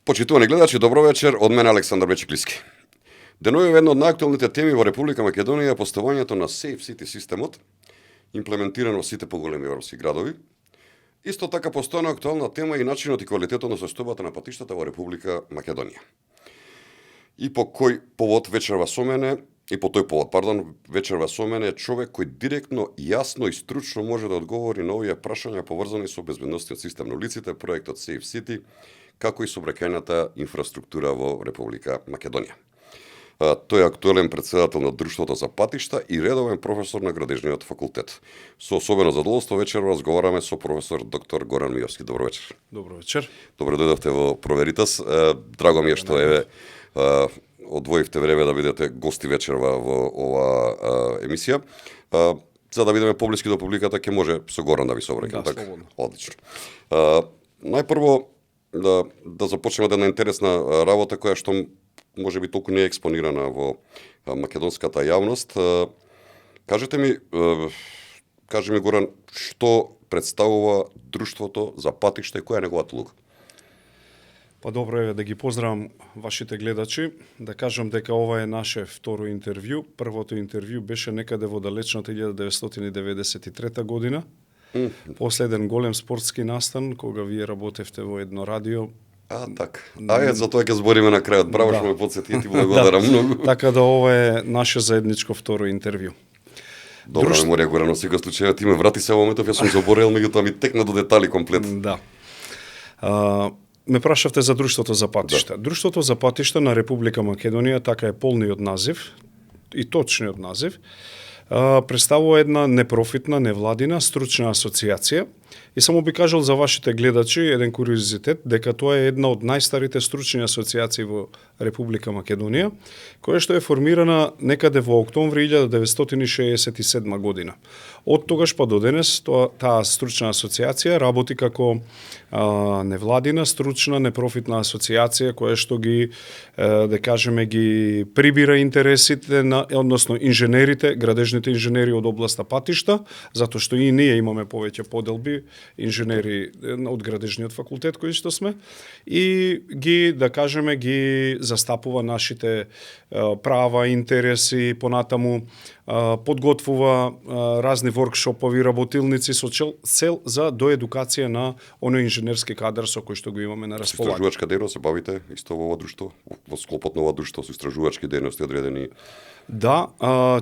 Почитувани гледачи, добро вечер, од мене Александар Бечиклиски. Денојава една од најактуелните теми во Република Македонија е поставањето на Safe City системот, имплементиран во сите поголеми европски градови. Исто така постојано актуелна тема и начинот и квалитетот на состојбата на патиштата во Република Македонија. И по тој повод вечерва со мене е човек кој директно, јасно и стручно може да одговори на овие прашања поврзани со безбедносниот систем на улиците, проектот Safe City, како и сообраќајната инфраструктура во Република Македонија. Тој е актуелен председател на Друштвото за патишта и редовен професор на Градежниот факултет. Со особено задоволство вечер разговараме со професор доктор Горан Миовски. Добро вечер. Добро вечер. Добро дојдовте во Проверитас. Драго ми е што одвоивте време да бидете гости вечерва во ова емисија. За да бидеме поблиски до публиката, ќе може со Горан да ви собраќам. Да, слободно. Одлично. Најпрво да започнеме една интересна работа која што може би толку не е експонирана во македонската јавност. Кажи ми Горан, што представува Друштвото за патишта и која е неговата улога? Па добро е да ги поздравам вашите гледачи, да кажам дека ова е наше второ интервју. Првото интервју беше некаде во далечната 1993 година. После еден голем спортски настан, кога вие работевте во едно радио. Така. За тоа ќе збориме на крајот. Браво што ме потсети и ти благодарам многу. Така да ова е наше заедничко второ интервју. Добра меморија, Горано, сега случајот ти ме врати се во моментов, јас сум заборел, меѓутоа ми текна до детали комплет. Да. Ме прашавте за Друштвото за патишта. Да. Друштвото за патишта на Република Македонија, така е полниот назив и точниот назив, представува една непрофитна, невладина, стручна асоциација. И само би кажал за вашите гледачи еден куриозитет, дека тоа е една од најстарите стручни асоциации во Република Македонија, која што е формирана некаде во октомври 1967 година. Од тогаш па до денес таа стручна асоциација работи како невладина, стручна, непрофитна асоциација која што ги, да кажеме, ги прибира интересите односно инженерите, градежните инженери од областа патишта, затоа што и ние имаме повеќе поделби инженери од Градежниот факултет кои што сме, и ги, да кажеме, ги застапува нашите права, интереси, понатаму подготвува разни воркшопови, работилници со цел за доедукација на оној инженерски кадар со кој што го имаме на располагање. Истражувачка дејност се бавите исто во ова друштво, во склопот на ова друштво со истражувачки дејности одредени? Да,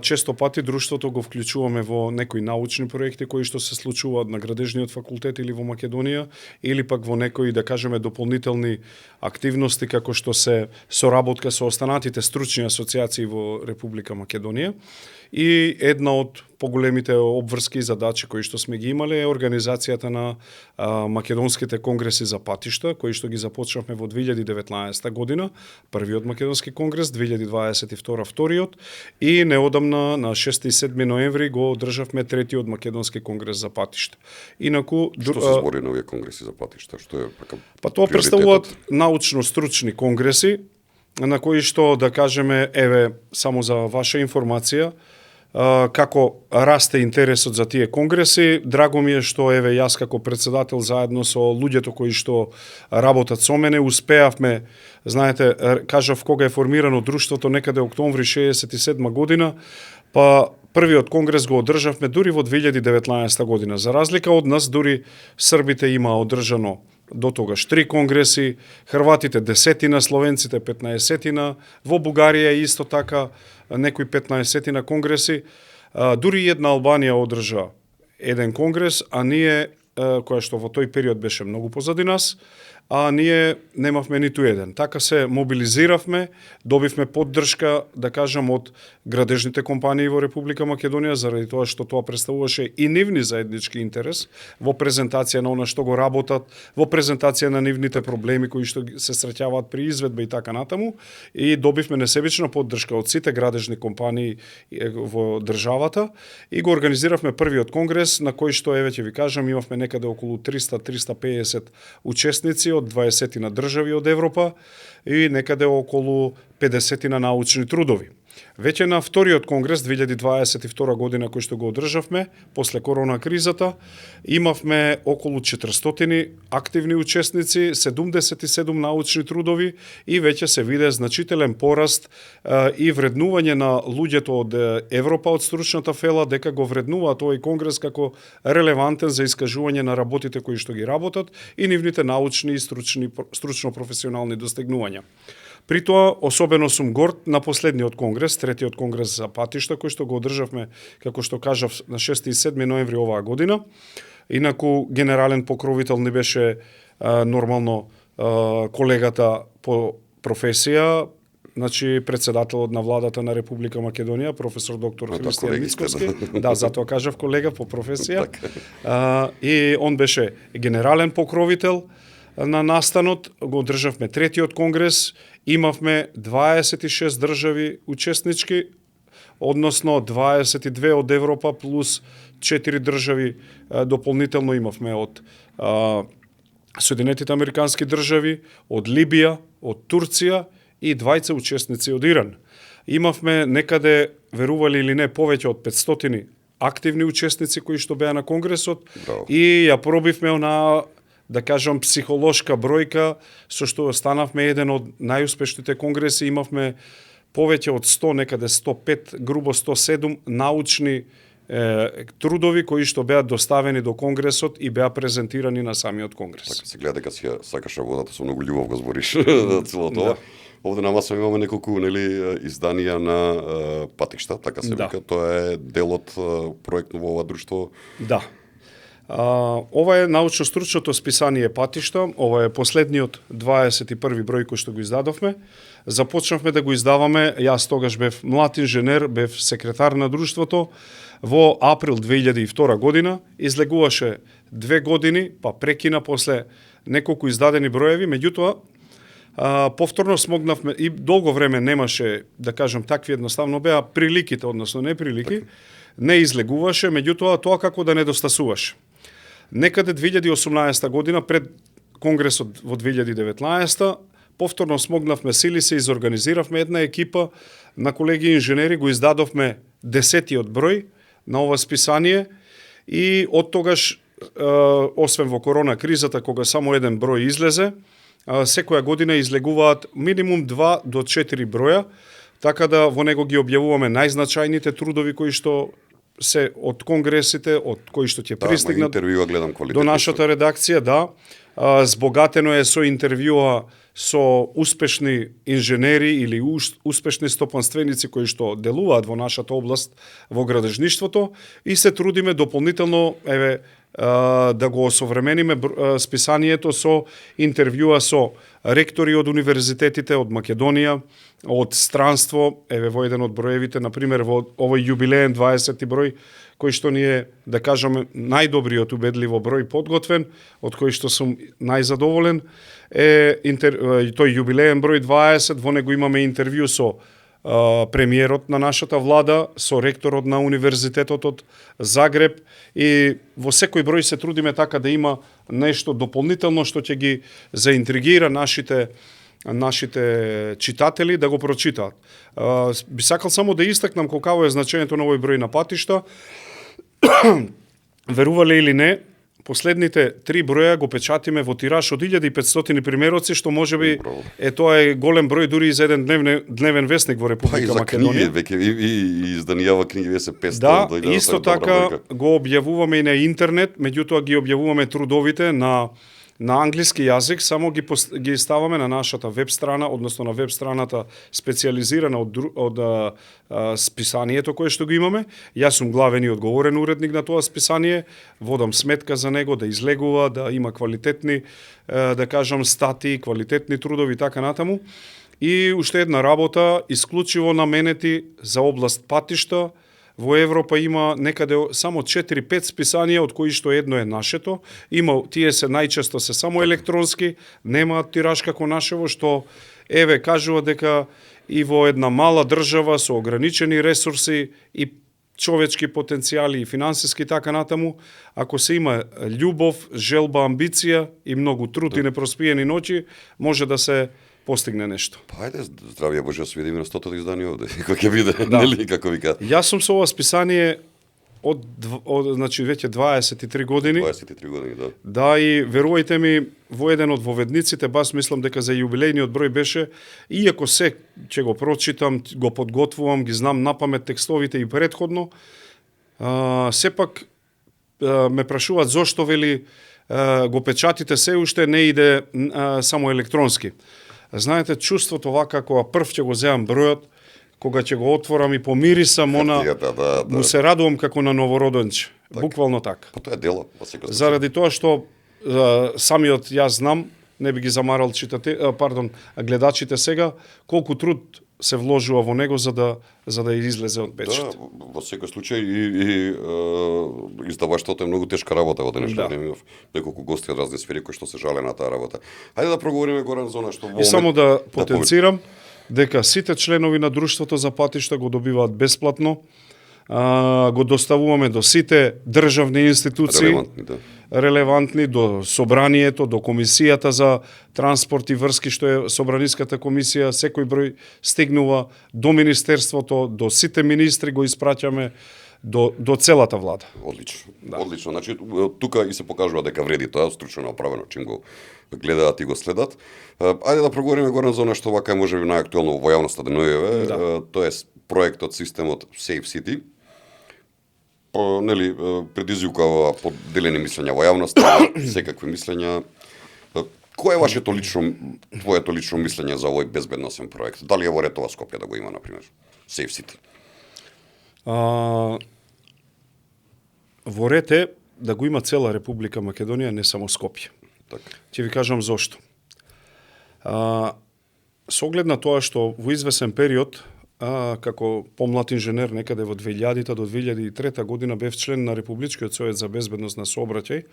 често пати друштвото го вклучуваме во некои научни проекти кои што се случуваат на Градежниот факултет или во Македонија, или пак во некои, да кажеме, дополнителни активности како што се соработка со останатите стручни асоциации во Република Македонија. И една од поголемите обврски и задачи кои што сме ги имале е организацијата на македонските конгреси за патишта, кои што ги започнавме во 2019 година, првиот македонски конгрес, 2022 вториот, и неодамна на 6 и 7 ноември го одржавме третиот македонски конгрес за патишта. Инаку што се збори на овие конгреси за патишта? Што е па тоа представуваат научно-стручни конгреси на кои што, да кажеме, само за ваша информација, како расте интересот за тие конгреси. Драго ми е што јас како председател заедно со луѓето кои што работат со мене успеавме, знаете, кажав кога е формирано друштвото некаде октомври 67 година, па првиот конгрес го одржавме дури во 2019 година. За разлика од нас, дури србите има одржано до тогаш 3 конгреси, хрватите 10-тина, словенците 15-тина, во Бугарија исто така некои 15-тина конгреси, дури една Албанија одржа еден конгрес, а ние, која што во тој период беше многу позади нас, а ние немавме ниту еден. Така се мобилизиравме, добивме поддршка, да кажам, од градежните компании во Република Македонија, заради тоа што тоа представуваше и нивни заеднички интерес во презентација на она што го работат, во презентација на нивните проблеми кои што се среќаваат при изведба и така натаму, и добивме несебична поддршка од сите градежни компании во државата и го организиравме првиот конгрес на кој што, ќе ви кажам, имавме некаде околу 300-350 учесници од 20 на држави од Европа и некаде околу 50 на научни трудови. Веќе на вториот конгрес 2022 година кој што го одржавме после корона кризата, имавме околу 400 активни учесници, 77 научни трудови и веќе се виде значителен пораст и вреднување на луѓето од Европа, од стручната фела, дека го вреднуваат овој конгрес како релевантен за искажување на работите кои што ги работат и нивните научни и стручно-професионални достигнувања. При тоа, особено сум горд на последниот конгрес, третиот конгрес за патишта, кој што го одржавме, како што кажав, на 6 и 7 ноември оваа година. Инаку, генерален покровител ни беше нормално колегата по професија, значи председателот на владата на Република Македонија, професор доктор Христијан Мицковски. Да, затоа кажав колега по професија. И он беше генерален покровител на настанот, го одржавме третиот конгрес, имавме 26 држави учеснички, односно 22 од Европа плюс 4 држави дополнително имавме од Соединетите Американски држави, од Либија, од Турција и 2 учесници од Иран. Имавме некаде, верували или не, повеќе од 500 активни учесници кои што беа на конгресот. Браво. И ја пробивме на, да кажам, психолошка бројка, со што станавме еден од најуспешните конгреси. Имавме повеќе од 100, некаде 105, грубо 107 научни трудови кои што беа доставени до конгресот и беа презентирани на самиот конгрес. Така се гледа дека си сакаш водата, со многу љубов го збориш цело тоа. Да. Овде на маса имаме неколку изданија на патишта, така се вика. Тоа е дел од проектно во ова друштво. Да. Ова е научно-стручното списание Патишта, ова е последниот 21 број кој што го издадовме. Започнавме да го издаваме, јас тогаш бев млад инженер, бев секретар на друштвото, во април 2002 година, излегуваше 2 години, па прекина после неколку издадени броеви, меѓутоа, повторно смогнавме и долго време немаше, да кажам, такви едноставно беа приликите, односно неприлики, не излегуваше, меѓутоа тоа како да недостасуваше. Некаде 2018 година, пред конгресот во 2019, повторно смогнавме сили, се изорганизиравме една екипа на колеги инженери, го издадовме 10-тиот број на ова списание и од тогаш, освен во корона кризата, кога само еден број излезе, секоја година излегуваат минимум 2 до 4 броја, така да во него ги објавуваме најзначајните трудови кои што се од конгресите, од кои што ќе пристигнат до нашата редакција, да. Збогатено е со интервјуа со успешни инженери или успешни стопанственици кои што делуваат во нашата област во градежништвото и се трудиме дополнително да го осовремениме списанието со интервјуа со ректори од универзитетите од Македонија, од странство, во еден од броевите, например, во овој јубилеен 20 број, кој што ни е, да кажаме, најдобриот убедливо број подготвен, од кој што сум најзадоволен, тој јубилеен број 20, во него имаме интервју со премиерот на нашата влада, со ректорот на универзитетот од Загреб и во секој број се трудиме така да има нешто дополнително што ќе ги заинтригира нашите читатели да го прочитаат. Би сакал само да истакнам колкаво е значењето на овој број на Патишта. Верувале или не, последните 3 броја го печатиме во тираж од 1500 примероци, што можеби тоа е голем број дури и за еден дневен весник во Република Македонија. Веќе и изданијава книги се 500. Да, исто така го објавуваме и на интернет, меѓутоа ги објавуваме трудовите на англиски јазик, само ги ставаме на нашата веб страна, односно на веб страната специјализирана од списанието кое што го имаме. Јас сум главен и одговорен уредник на тоа списание, водам сметка за него да излегува, да има квалитетни, да кажам, статии, квалитетни трудови, така натаму. И уште една работа, исклучиво наменети за област Патишта. Во Европа има некаде само 4-5 списанија, од кои што едно е нашето. Тие се најчесто се само електронски, немаат тираж како нашево, што кажува дека и во една мала држава со ограничени ресурси и човечки потенцијали и финансиски така натаму, ако се има љубов, желба, амбиција и многу труд и непроспиени ноќи, може да се постигне нешто. Па ајде, здравје Боже, свидиме на 100-то издание овде. Кој ќе биде, Да. нели, како ви кажа. Јас сум со ова списание значи веќе 23 години. 23 години, да. Да, и верувајте ми, во еден од воведниците, бас мислам дека за јубилејниот број беше, иако се ќе го прочитам, го подготвувам, ги знам напамет текстовите и претходно, сепак ме прашуваат зошто вели го печатите се уште не иде само електронски. Знаете, чувството вака кога прв ќе го земам бројот, кога ќе го отворам и помирисам, му се радувам како на новороденче. Буквално така. Па тоа е дело, во секој случај. Заради тоа што самиот јас знам, не би ги замарал гледачите сега, колку труд се вложува во него за да излезе од печат. Да, во секој случај и издаваштвото е многу тешка работа во денешно време. Имав неколку гости од разни сфери кои што се жале на таа работа. Хајде да проговориме Горан за она што во И само да потенцирам дека сите членови на Друштвото за патишта го добиваат бесплатно. Го доставуваме до сите државни институции релевантни, до собранието, до комисијата за транспорт и врски што е собраниската комисија, секој број стигнува до министерството, до сите министри го испраќаме до целата влада. Одлично. Да. Одлично. Значи тука и се покажува дека вреди тоа, стручно направено, чим го гледаат и го следат. Ајде да проговориме Горан за она што вака е можеби најактуелно во јавноста денојеве, тоа е проектот системот Safe City. Нели предизвикува поделени мислења во јавноста, секакви мислења. Кое е твоето лично мислење за овој безбедносен проект? Дали е во ред ова Скопје да го има, например, Safe City? Во ред е да го има цела Република Македонија, не само Скопје. Така. Ќе ви кажам зошто. Со оглед на тоа што во извесен период, како помлад инженер некаде во 2000 до 2003 година бев член на Републичкиот совет за безбедност на сообраќај,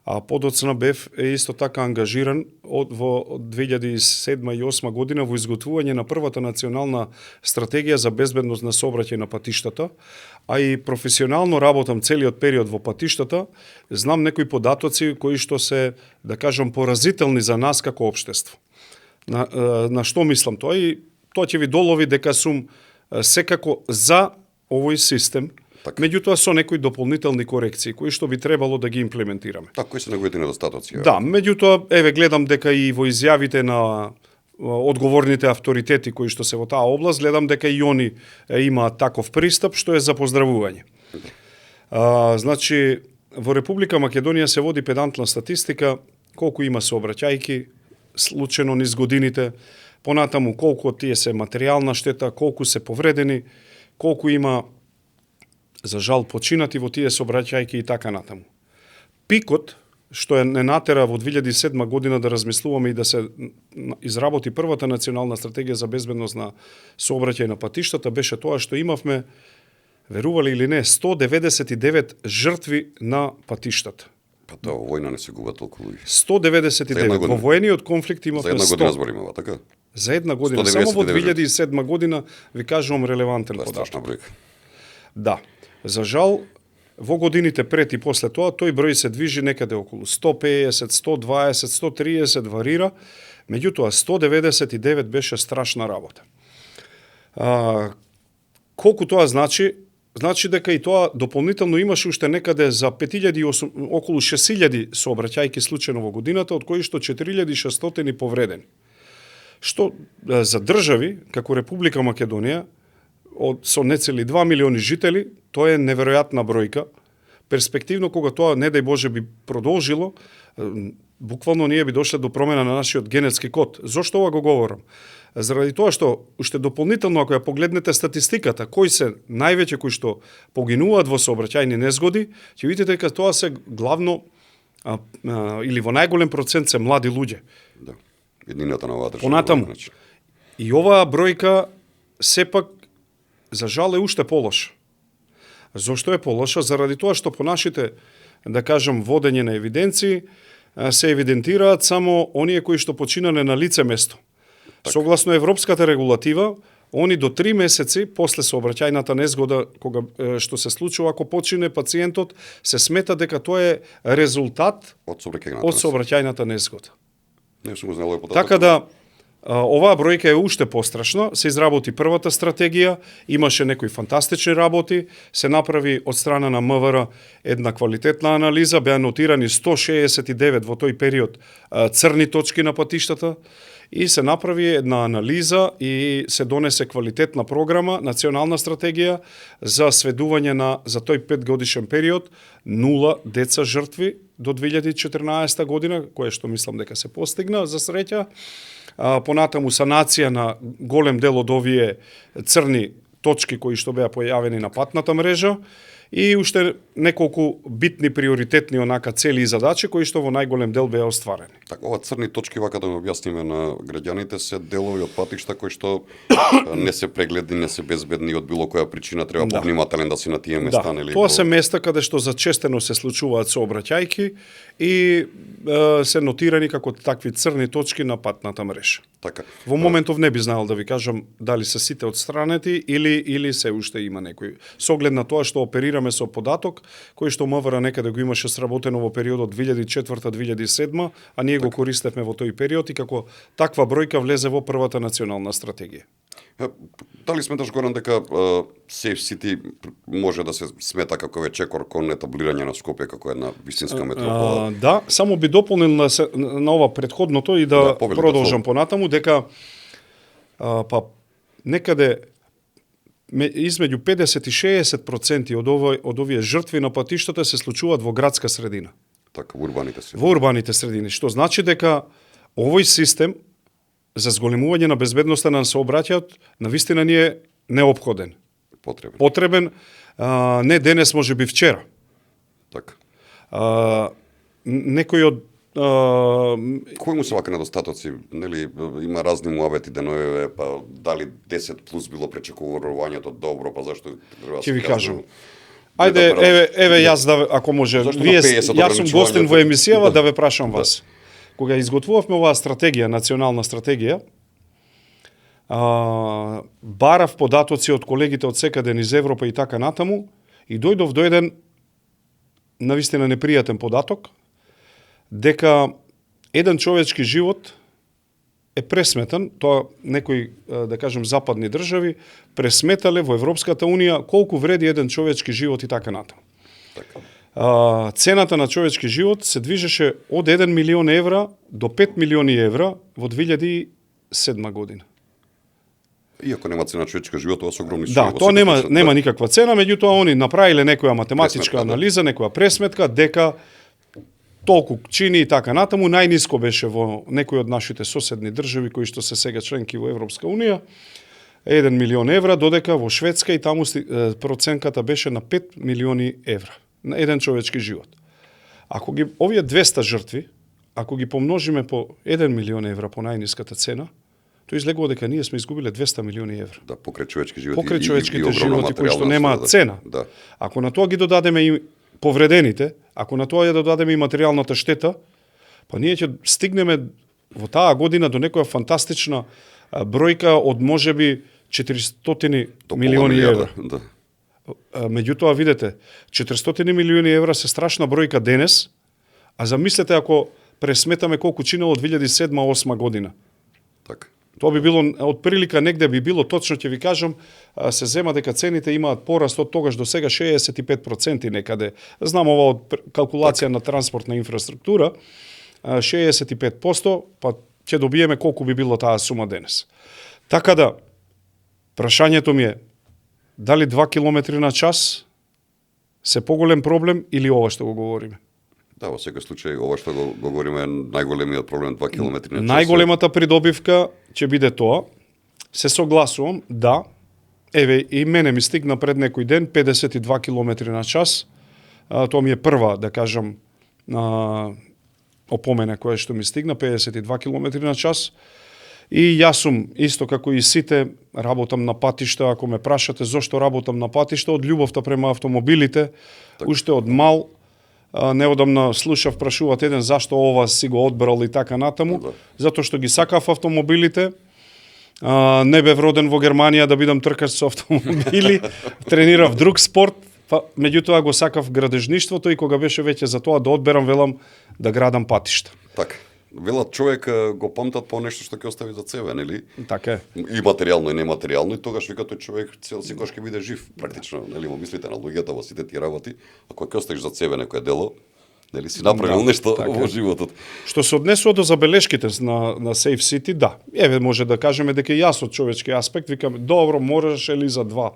а подоцна бев исто така ангажиран во 2007 и 2008 година во изготвување на првата национална стратегија за безбедност на сообраќај на патиштата, а и професионално работам целиот период во патиштата, знам некои податоци кои што се, да кажам, поразителни за нас како општество. На што мислам тоа? И тоа ќе ви долови дека сум секако за овој систем, така. Меѓутоа со некои дополнителни корекции кои што би требало да ги имплементираме. Така, кои се неговите недостатоци? Да, меѓутоа еве гледам дека и во изјавите на одговорните авторитети кои што се во таа област, гледам дека и они имаат таков пристап што е за поздравување. Значи во Република Македонија се води педантна статистика колку има сообраќајки случено низ годините, понатаму колку од тие се материјална штета, колку се повредени, колку има за жал починати во тие сообраќајки и така натаму. Пикот што не натера во 2007 година да размислуваме и да се изработи првата национална стратегија за безбедност на сообраќај на патиштата беше тоа што имавме, верували или не, 199 жртви на патиштата. Па тоа во војна не се губа толку луѓе. 199. Во воениот конфликт имавме 100. За една година збориме, така? За една година. Само во 2007 година ви кажувам релевантен податок. Да. За жал, во годините пред и после тоа, тој број се движи некаде околу 150, 120, 130 варира, меѓутоа 199 беше страшна работа. Колку тоа значи? Значи дека и тоа дополнително имаше уште некаде за 5000, околу 6000 сообраќајки случајно во годината, од кои што 4600 повредени. Што за држави, како Република Македонија, со нецели 2 милиони жители, тоа е неверојатна бројка. Перспективно, кога тоа, не дај Боже, би продолжило, буквално ние би дошле до промена на нашиот генетски код. Зошто ова го говорам? Заради тоа што уште дополнително, ако ја погледнете статистиката, кои се највеќе кои што погинуваат во сообраќајни незгоди, ќе видите дека тоа се главно или во најголем процент се млади луѓе. Да. Еднината на оваа држава. Понатаму. И оваа бројка сепак за жал е уште полоша. Зошто е полоша? Заради тоа што по нашите, да кажам, водење на евиденции се евидентираат само оние кои што починале на лице место. Так. Согласно европската регулатива, они до 3 месеци после сообраќајната незгода кога што се случува ако почине пациентот, се смета дека тоа е резултат од сообраќајната незгода. Не сум знаел овој податок. Така да Оваа бројка е уште пострашна. Се изработи првата стратегија, имаше некои фантастични работи, се направи од страна на МВР една квалитетна анализа, беа нотирани 169 во тој период црни точки на патиштата и се направи една анализа и се донесе квалитетна програма, национална стратегија за сведување за тој 5-годишен период 0 деца жртви до 2014 година, кое што мислам дека се постигна за среќа. Понатаму санација на голем дел од овие црни точки кои што беа појавени на патната мрежа и уште неколку битни приоритетни цели и задачи кои што во најголем дел беа остварени. Така, ова црни точки, вака да објасниме на граѓаните, се делови од патишта кои што не се прегледни, не се безбедни од било која причина, треба повнимателен да си на тие места, нели? Тоа се места каде што зачестено се случуваат сообраќајки и се нотирани како такви црни точки на патната мрежа. Така. Во моментов не би знаел да ви кажам дали се сите отстранети или се уште има некои. Со оглед на тоа што оперираме со податок кој што МВР некаде го имаше сработено во периодот 2004-2007, а ние го користевме во тој период и како таква бројка влезе во првата национална стратегија. Дали сметаш, Горан, дека Safe City може да се смета како чекор кон етаблирање на Скопје како една вистинска метропола? Да, само би дополнил на ова претходното и да продолжам понатаму дека некаде измеѓу 50 и 60% од овие жртви на патиштата се случуваат во градска средина. Така, во урбаните средини. Во урбаните средини, што значи дека овој систем за зголемување на безбедноста на сообраќајот навистина ни е неопходен. Потребен, не денес, можеби вчера. Така. Некој од кои му се вака недостатоци, нели, има разни муавети деновиве, па дали 10 плюс било пречекувањето добро, па зашто ќе ви кажам. Ајде, еве јас ако може, јас сум гостин во емисијава да ве прашам вас. Кога изготвувавме оваа стратегија, национална стратегија, барав податоци од колегите од секаде низ Европа и така натаму и дојдов до еден навистина непријатен податок дека еден човечки живот е пресметан, тоа некои, да кажем, западни држави пресметале во Европската Унија колку вреди еден човечки живот и така натаму. Цената на човечки живот се движеше од 1 милион евра до 5 милиони евра во 2007 година. Иако нема цена човечки живот, тоа се огромни суми. Да, тоа нема никаква цена, меѓутоа они направиле некоја математичка анализа, некоја пресметка дека толку чини и така натаму, најниско беше во некој од нашите соседни држави кои што се сега членки во Европска Унија, 1 милион евра, додека во Шведска и таму проценката беше на 5 милиони евра на еден човечки живот. Ако ги овие 200 жртви, ако ги помножиме по 1 милион евра по најниската цена, тоа излегува дека ние сме изгубиле 200 милиони евра. Да, покрај човечки животи. Покрај човечките животи кои што немаат цена. Да. Ако на тоа ги додадеме и повредените, ако на тоа ја додадеме и материјалната штета, па ние ќе стигнеме во таа година до некоја фантастична бројка од можеби 400 милиони евра. Да. Меѓутоа, видете, 400 милиони евра се страшна бројка денес, а замислете ако пресметаме колку чинело 2007-2008 година. Така. Тоа би било, од прилика негде би било, точно ќе ви кажам, се зема дека цените имаат пораст од тогаш до сега 65% некаде. Знам ова од калкулација на транспортна инфраструктура, 65%, па ќе добиеме колку би било таа сума денес. Така да, прашањето ми е, дали 2 км на час се поголем проблем или ова што го говориме? Да, во секој случај, ова што го говориме е најголемиот проблем 2 км на час. Најголемата придобивка ќе биде тоа. Се согласувам, да. Еве, и мене ми стигна пред некој ден 52 км на час. Тоа ми е прва, да кажам, опомена која што ми стигна, 52 км на час. И јас сум, исто како и сите, работам на патишта. Ако ме прашате зошто работам на патишта, од љубовта према автомобилите, так. Уште од мал, неодамна слушав, прашуваат еден зашто ова си го одбрал и така натаму, да. Затоа што ги сакав автомобилите. Не бев роден во Германија да бидам тркач со автомобили, тренирав друг спорт, па меѓутоа го сакав градежништвото и кога беше веќе за тоа да одберам, велам да градам патишта. Така. велат човек го памтат по нешто што ќе остави за себе, нели? Така е. И материјално и нематеријално, и тогаш вика тој човек секогаш ќе биде жив, практично, нели, му мислите на луѓето во сите тие работи, ако ќе оставиш за себе некое дело, нели си направил нешто така во животот. Што се однесува до забелешките на Safe City, да. Еве може да кажеме дека и јас од човечки аспект викам добро, можеш ли за два.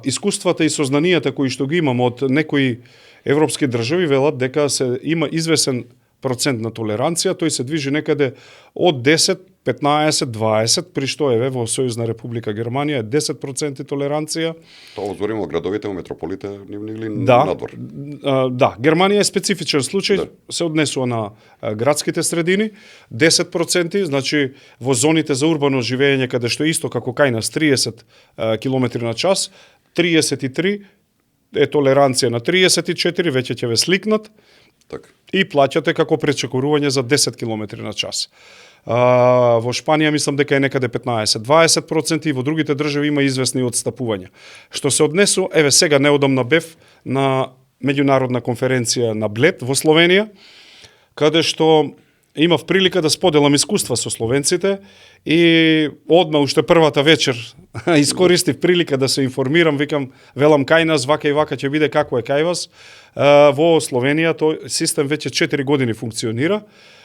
Искуствата и сознанијата кои што ги имам од некои европски држави велат дека има извесен процент на толеранција, тој се движи некаде од 10, 15, 20, при што еве во Сојузна Република Германија е 10% толеранција. Тоа збориме о градовите, о метрополите, или Да, надвор. Да, Германија е специфичен случај, Да. се однесува на градските средини, 10%, значи во зоните за урбано живење, каде што исто како кај нас 30 км на час, 33 е толеранција на 34, веќе ќе ве сликнат, Така. и плаќате како пречекорување за 10 км на час. Во Шпанија мислам дека е некаде 15-20% и во другите држави има известни отстапувања. Што се однесува, еве сега неодамна бев на меѓународна конференција на Блед во Словенија, каде што имав прилика да споделам искуства со словенците и одма уште првата вечер искористив прилика да се информирам, викам, велам кај нас вака и вака ќе биде, како е кај вас. Во Словенија тој систем веќе 4 години функционира.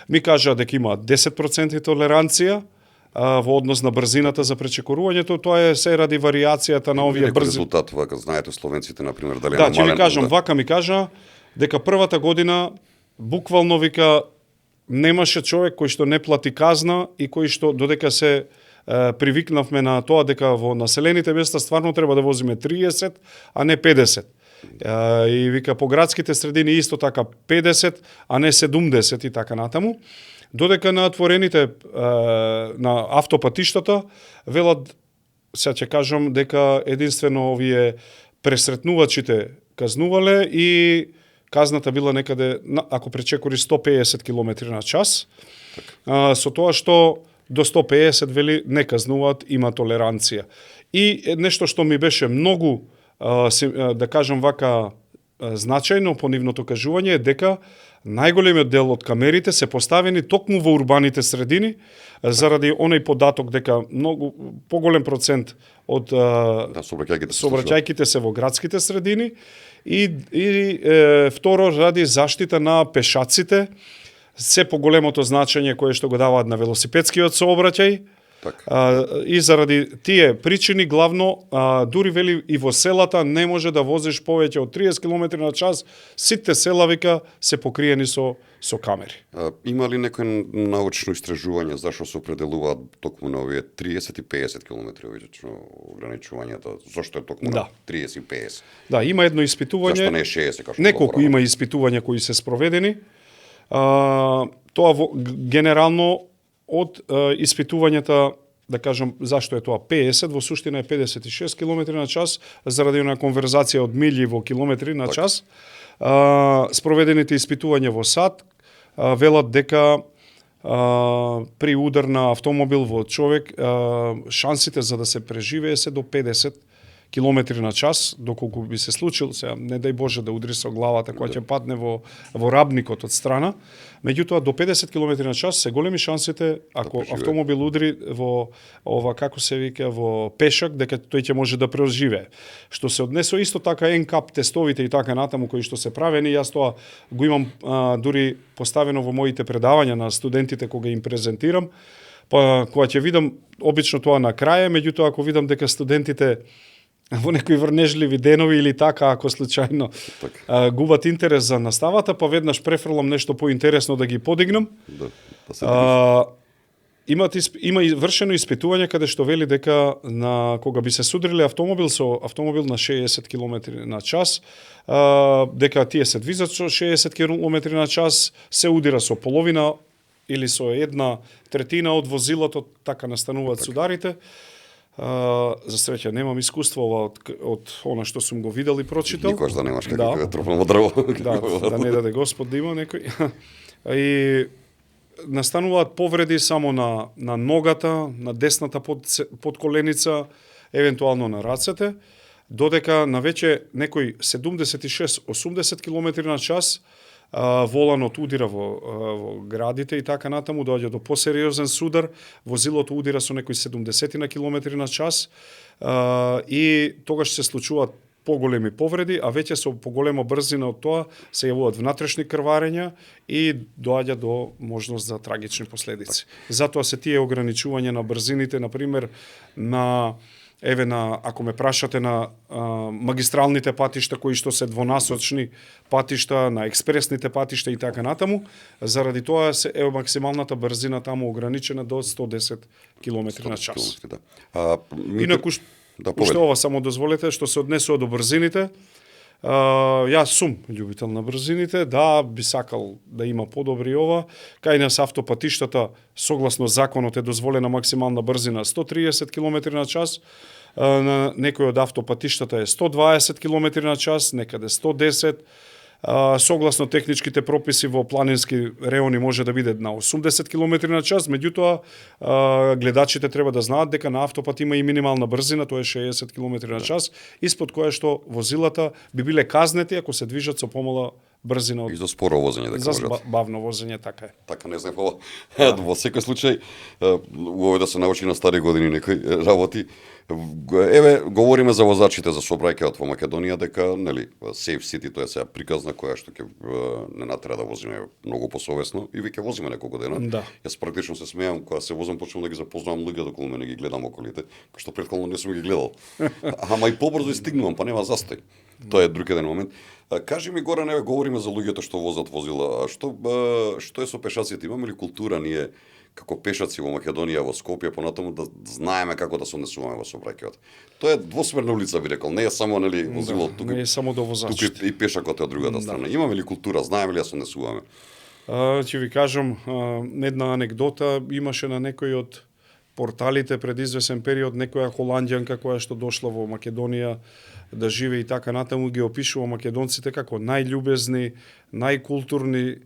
Ми кажа дека има 10% толеранција во однос на брзината за пречекорувањето, тоа е се ради варијацијата на овие брзи. Резултат, вака, знаете словенците например дали Да, ќе ви кажам, вака ми кажа дека првата година буквално вика немаше човек кој што не плати казна и кој што додека се привикнавме на тоа дека во населените места стварно треба да возиме 30, а не 50. И вика по градските средини исто така 50, а не 70 и така натаму. Додека на отворените на автопатиштата велат, сега ќе кажам дека единствено овие пресретнувачите казнувале и казната била некаде, ако пречекори 150 км на час, со тоа што до 150 вели не казнуваат, има толеранција. И нешто што ми беше многу, да кажам вака, значајно по нивното кажување е дека најголемиот дел од камерите се поставени токму во урбаните средини, заради оној податок дека многу поголем процент од сообраќајките се во градските средини и второ ради заштита на пешаците, се поголемото значење кое што го даваат на велосипедскиот сообраќај. И заради тие причини главно дури вели и во селата не може да возиш повеќе од 30 км на час, сите села вика се покриени со камери. Има ли некој научно истражување зашто се определуваат токму на овие 30 и 50 км ограничувањето? Зошто е токму на 30 и 50? Да, има едно испитување. Зашто не е 60 како што неколку има испитувања кои се спроведени. Тоа генерално од испитувањата, да кажам, зашто е тоа 50, во суштина е 56 км на час, заради една конверзација од милји во километри на час. Спроведените испитувања во САД велат дека при удар на автомобил во човек шансите за да се преживее се до 50 километри на час, доколку би се случил, сега не дај Боже да удри со главата која ќе падне во рабникот од страна, меѓутоа до 50 км на час се големи шансите ако автомобил удри во ова како се вика во пешак, дека тој ќе може да преоживее. Што се однесува исто така НКАП тестовите и така натаму кои што се правени, јас тоа го имам дури поставено во моите предавања на студентите кога им презентирам, па кога ќе видам обично тоа на крај, меѓутоа ако видам дека студентите во некои врнежливи денови или така, ако случајно губат интерес за наставата, па веднаш префрлам нешто поинтересно да ги подигнам. Има вршено испитување каде што вели дека кога би се судриле автомобил со автомобил на 60 км на час, дека тие се движат со 60 км на час, се удира со половина или со 1/3 од возилото, така настануваат сударите. За среќа немам искуство од она што сум го видел и прочитал. Никогаш да немаш како да тропнало дрво. Да не даде Господ да има некој. И настануваат повреди само на ногата, на десната подколеница, евентуално на рацете, додека на веќе некој 76-80 км на час воланот удира во градите и така натаму, доаѓа до посериозен судар, возилото удира со некои 70 на километри на час и тогаш се случуваат поголеми повреди, а веќе со поголема брзина од тоа се јавуваат внатрешни крварења и доаѓа до можност за трагични последици. Затоа се тие ограничување на брзините, например, ако ме прашате на магистралните патишта кои што се двонасочни патишта, на експресните патишта и така натаму, заради тоа е максималната брзина таму ограничена до 110 км на час. Инаку уште ова само дозволете, што се однесува до брзините, јас сум љубител на брзините, да, би сакал да има подобри ова. Кај нас автопатиштата, согласно законот, е дозволена максимална брзина 130 км на час, на некој од автопатиштата е 120 км на час, некаде 110 согласно техничките прописи во планински реони може да биде на 80 км на час, меѓутоа гледачите треба да знаат дека на автопат има и минимална брзина, тоа е 60 км на час, испод која што возилата би биле казнети ако се движат со помала брзина и за споро возење, дека за бавно возење, така е. Така не знам ова. Во секој случај, убаво да се научи на стари години некои работи. Еве, говориме за возачите за сообраќајот во Македонија, дека, нели, Safe City, тоа е сега приказна која што ќе не натера да возиме многу посовесно и веќе возиме неколку дена. Да. Јас практично се смеам кога се возам, почнувам да ги запознавам луѓето околу мене, ги гледам околите, кои што претходно не сум ги гледал. Ама и побрзо и стигнувам, па нема застој. Тоа е друг еден момент. Кажи ми, Горан, еве, говориме за луѓето што возат возила. Што е со пешаците? Имаме ли култура ние како пешаци во Македонија, во Скопје, понатаму да знаеме како да се однесуваме во сообраќајот? Тоа е двосмерна улица, би рекол. Не е само, нели, возило тука. Не е само до возачите. Тука и пешакот е од другата страна. Имаме ли култура? Знаеме ли да се однесуваме? Ќе ви кажам една анекдота. Имаше на некој од порталите пред извесен период некоја холанѓанка која што дошла во Македонија да живее и така натаму, ги опишува македонците како најљубезни, најкултурни,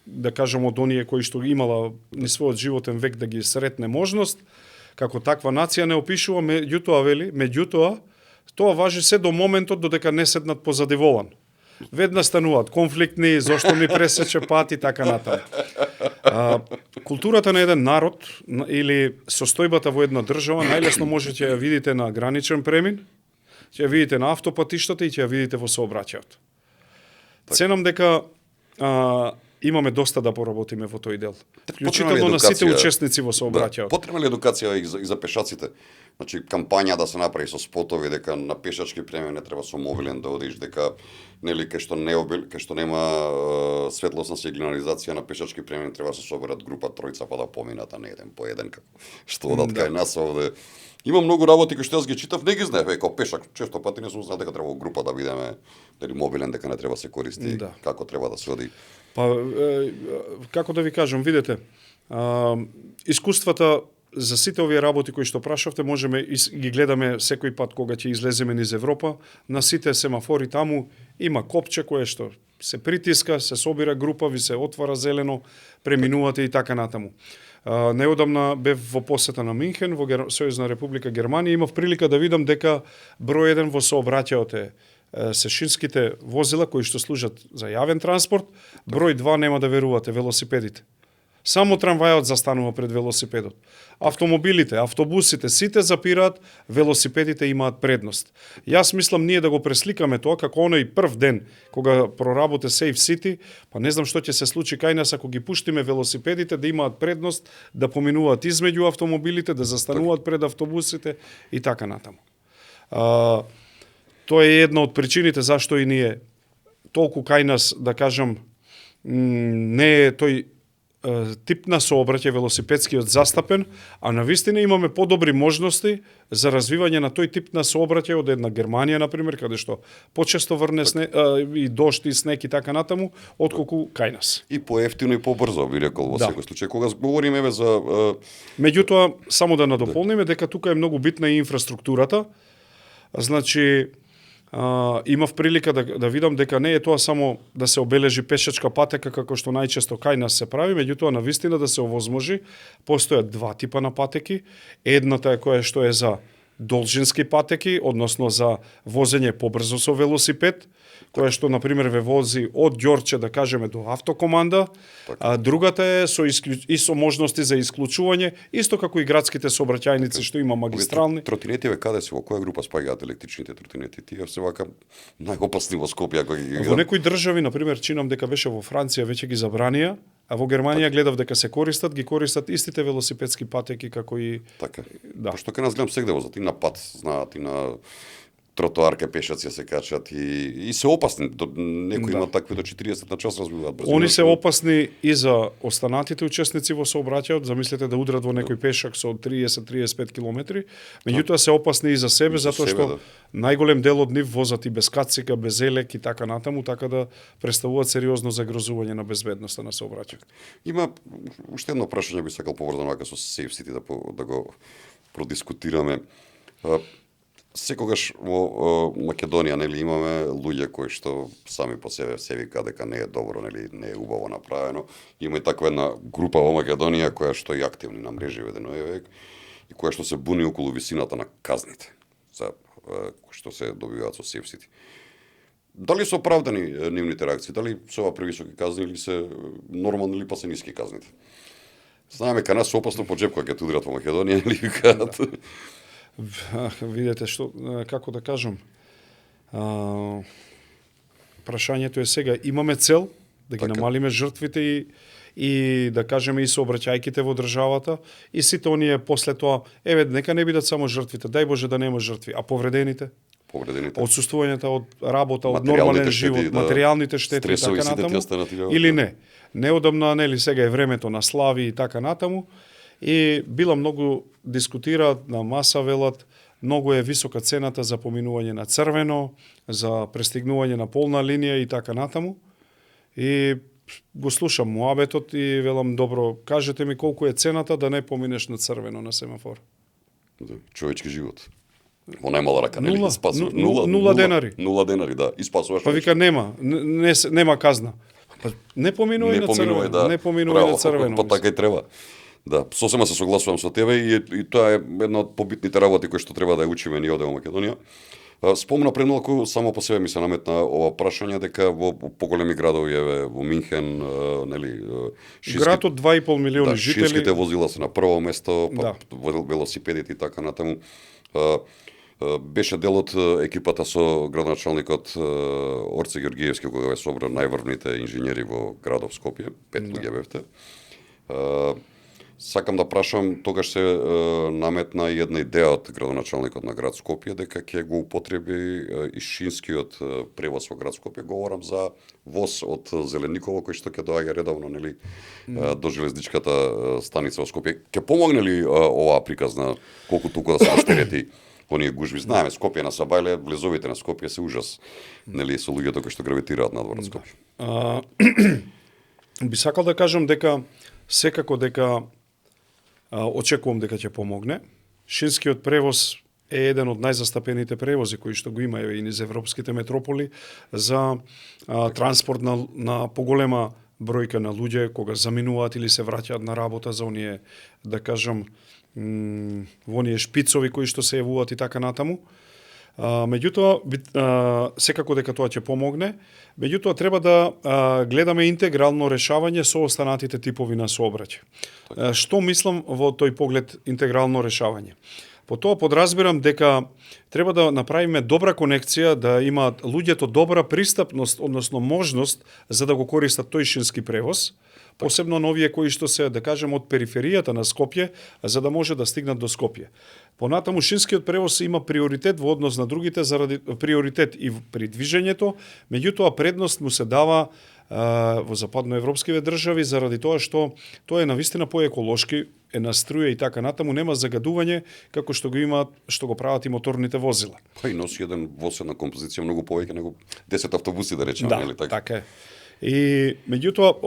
да кажам од оние кои што имала ни својот животен век да ги сретне можност, како таква нација не опишува, меѓутоа тоа важи се до моментот додека не седнат позади волан. Веднаш стануваат конфликтни, зошто ми пресече пат и така натаму. Културата на еден народ или состојбата во една држава најлесно можете ја видите на граничен премин, ќе ја видите на автопатиштата и ќе ја видите во сообраќајот. Ценам дека имаме доста да поработиме во тој дел. Вклучително на сите учесници во сообраќајот. Потребна ли едукација и за пешаците? Значи, кампања да се направи со спотови дека на пешачки премин не треба со мобилен да одиш, дека нели кај што нема светлосна сигнализација на пешачки премин треба да се соберат група тројца па да поминат, а не еден по еден како што одат кај нас овде. Има многу работи кои што јас ги читав, не ги знаев, како пешак, често пати не сум знал дека треба група да бидеме, дали мобилен дека не треба се користи, како треба да се оди. Па како да ви кажам, видете, искуствата за сите овие работи кои што прашавте можеме ги гледаме секој пат кога ќе излеземе низ Европа, на сите семафори таму има копче кое што се притиска, се собира група, ви се отвара зелено, преминувате и така натаму. Неодамна бев во посета на Минхен, во Сојузна република Германија, имав прилика да видам дека број еден во сообраќајот е се шинските возила кои што служат за јавен транспорт, број 2 нема да верувате, велосипедите. Само трамвајот застанува пред велосипедот. Автомобилите, автобусите, сите запираат, велосипедите имаат предност. Јас мислам ние да го пресликаме тоа како оној прв ден кога проработе Safe City, па не знам што ќе се случи кај нас ако ги пуштиме велосипедите да имаат предност, да поминуваат измеѓу автомобилите, да застануваат пред автобусите и така натаму. Тоа е една од причините зашто и ние толку кај нас, да кажам, не е тој тип на сообраќај велосипедскиот застапен, а навистина имаме подобри можности за развивање на тој тип на сообраќај од една Германија, например, каде што почесто врне и дожд и снег и така натаму, отколку кај нас. И поевтино и побрзо, би рекол во секој случај. Кога говориме еве за меѓутоа, само да надополниме дека тука е многу битна и инфраструктурата. Значи, имав прилика да видам дека не е тоа само да се обележи пешачка патека како што најчесто кај нас се прави, меѓутоа навистина да се овозможи, постојат два типа на патеки. Едната е која што е за должински патеки, односно за возење побрзо со велосипед, која што на пример ве вози од Ѓорче, да кажеме, до автокоманда, а другата е и со можности за исклучување, исто како и градските сообраќајници што има магистрални. Тротинетиве каде се, во која група спаѓаат електричните тротинети? Тие се вака најопасни во Скопје ако ги Во некои држави, на пример, чинам дека беше во Франција веќе ги забранија, а во Германија гледав дека се ги користат истите велосипедски патеки како и така. Да. Пошто кај нас гледам сегде возат и на пат, знаат и на тротоар кај пешаци се качат и се опасни. Некои има такви до 40 на час развиваат брзина. Они се опасни и за останатите учесници во сообраќајот, замислете да удрат во некој пешак со 30-35 километри, меѓутоа се опасни и за себе, затоа што најголем дел од нив возат и без кацика, без елек и така натаму, така да представуваат сериозно загрозување на безбедноста на сообраќајот. Има уште едно прашање би сакал поврзано со Safe City да го продискутираме. Секогаш во Македонија нели имаме луѓе кои што сами по себе се вика дека не е добро, нели не е убаво направено. Има и таква една група во Македонија која што е активни на мрежи ведено век и која што се буни околу висината на казните за што се добиваат со Safe City. Дали се оправдани нивните реакции? Дали се ова превисоки казни или се нормални или па се ниски казните? Знаеме кај нас се опасно по джеп кога ќе удрат во Македонија или викаат. Видете што, како да кажам, прашањето е сега, имаме цел да ги намалиме жртвите и да кажеме и сообраќајките во државата и сите оние после тоа, нека не бидат само жртвите, дај Боже да нема жртви, а повредените? Отсуствувањето од работа, од нормален живот, материјалните штети и така натаму, или не? Неодамна, нели, сега е времето на слави и така натаму, и била многу дискутираат на маса, велат, многу е висока цената за поминување на црвено, за пристигнување на полна линија и така натаму. И го слушам муабетот и велам, добро, кажете ми колку е цената да не поминеш на црвено на семафор. Човечки живот. Во најмала рака, нели? Нула денари. 0 денари, да. И спасуваш. Па вика нема казна. Не поминувај на црвено. Да. Не поминувај на црвено. Па така и треба. Да, сосема се согласувам со тебе и тоа е една од побитните работи кои што треба да ја учиме ние овде во Македонија. Спомна пред малку, само по себе ми се наметна ова прашање дека во поголеми градови во Минхен, нели, град од 2,5 милиони жители, шинските возила се на прво место, велосипедите и така натаму. Беше дел од екипата со градоначалникот Орце Ѓоргиевски кога ве собра најврвните инженери во градов Скопје, 5 луѓе бевте. Сакам да прашам, тогаш се наметна и една идеја од градоначалникот на град Скопје дека ќе го употреби и шинскиот превоз во град Скопје. Говорам за воз од Зеленниково кој што ќе доаѓа редовно, нели, до железничката станица во Скопје. Ќе помогне ли оваа приказна колку туку да се растерети оние гужви? Знаеме, Скопје на Сабајле, влезовите на Скопје се ужас, нели, со луѓето кои што гравитираат надвор од Скопје. Би сакал да кажам дека секако дека очекувам дека ќе помогне. Шинскиот превоз е еден од најзастапените превози кои што го има и низ европските метрополи за транспорт на поголема бројка на луѓе кога заминуваат или се враќаат на работа за оние, да кажам, во оние шпицови кои што се јавуваат и така натаму. Меѓутоа, секако дека тоа ќе помогне, меѓутоа треба да гледаме интегрално решавање со останатите типови на сообраќај. Што мислам во тој поглед интегрално решавање? По тоа подразбирам дека треба да направиме добра конекција, да имаат луѓето добра пристапност, односно можност за да го користат тој шински превоз, посебно на овие кои што се, да кажем, од периферијата на Скопје, за да може да стигнат до Скопје. Понатаму шинскиот превоз има приоритет во однос на другите заради приоритет и при движењето, меѓутоа предност му се дава во западноевропските држави заради тоа што тоа е навистина поеколошки, е на струја и така натаму, нема загадување како што го имаат, што го прават и моторните возила. Па и носи еден воз на композиција многу повеќе него 10 автобуси, да речеме, да, или така. Така е. И меѓутоа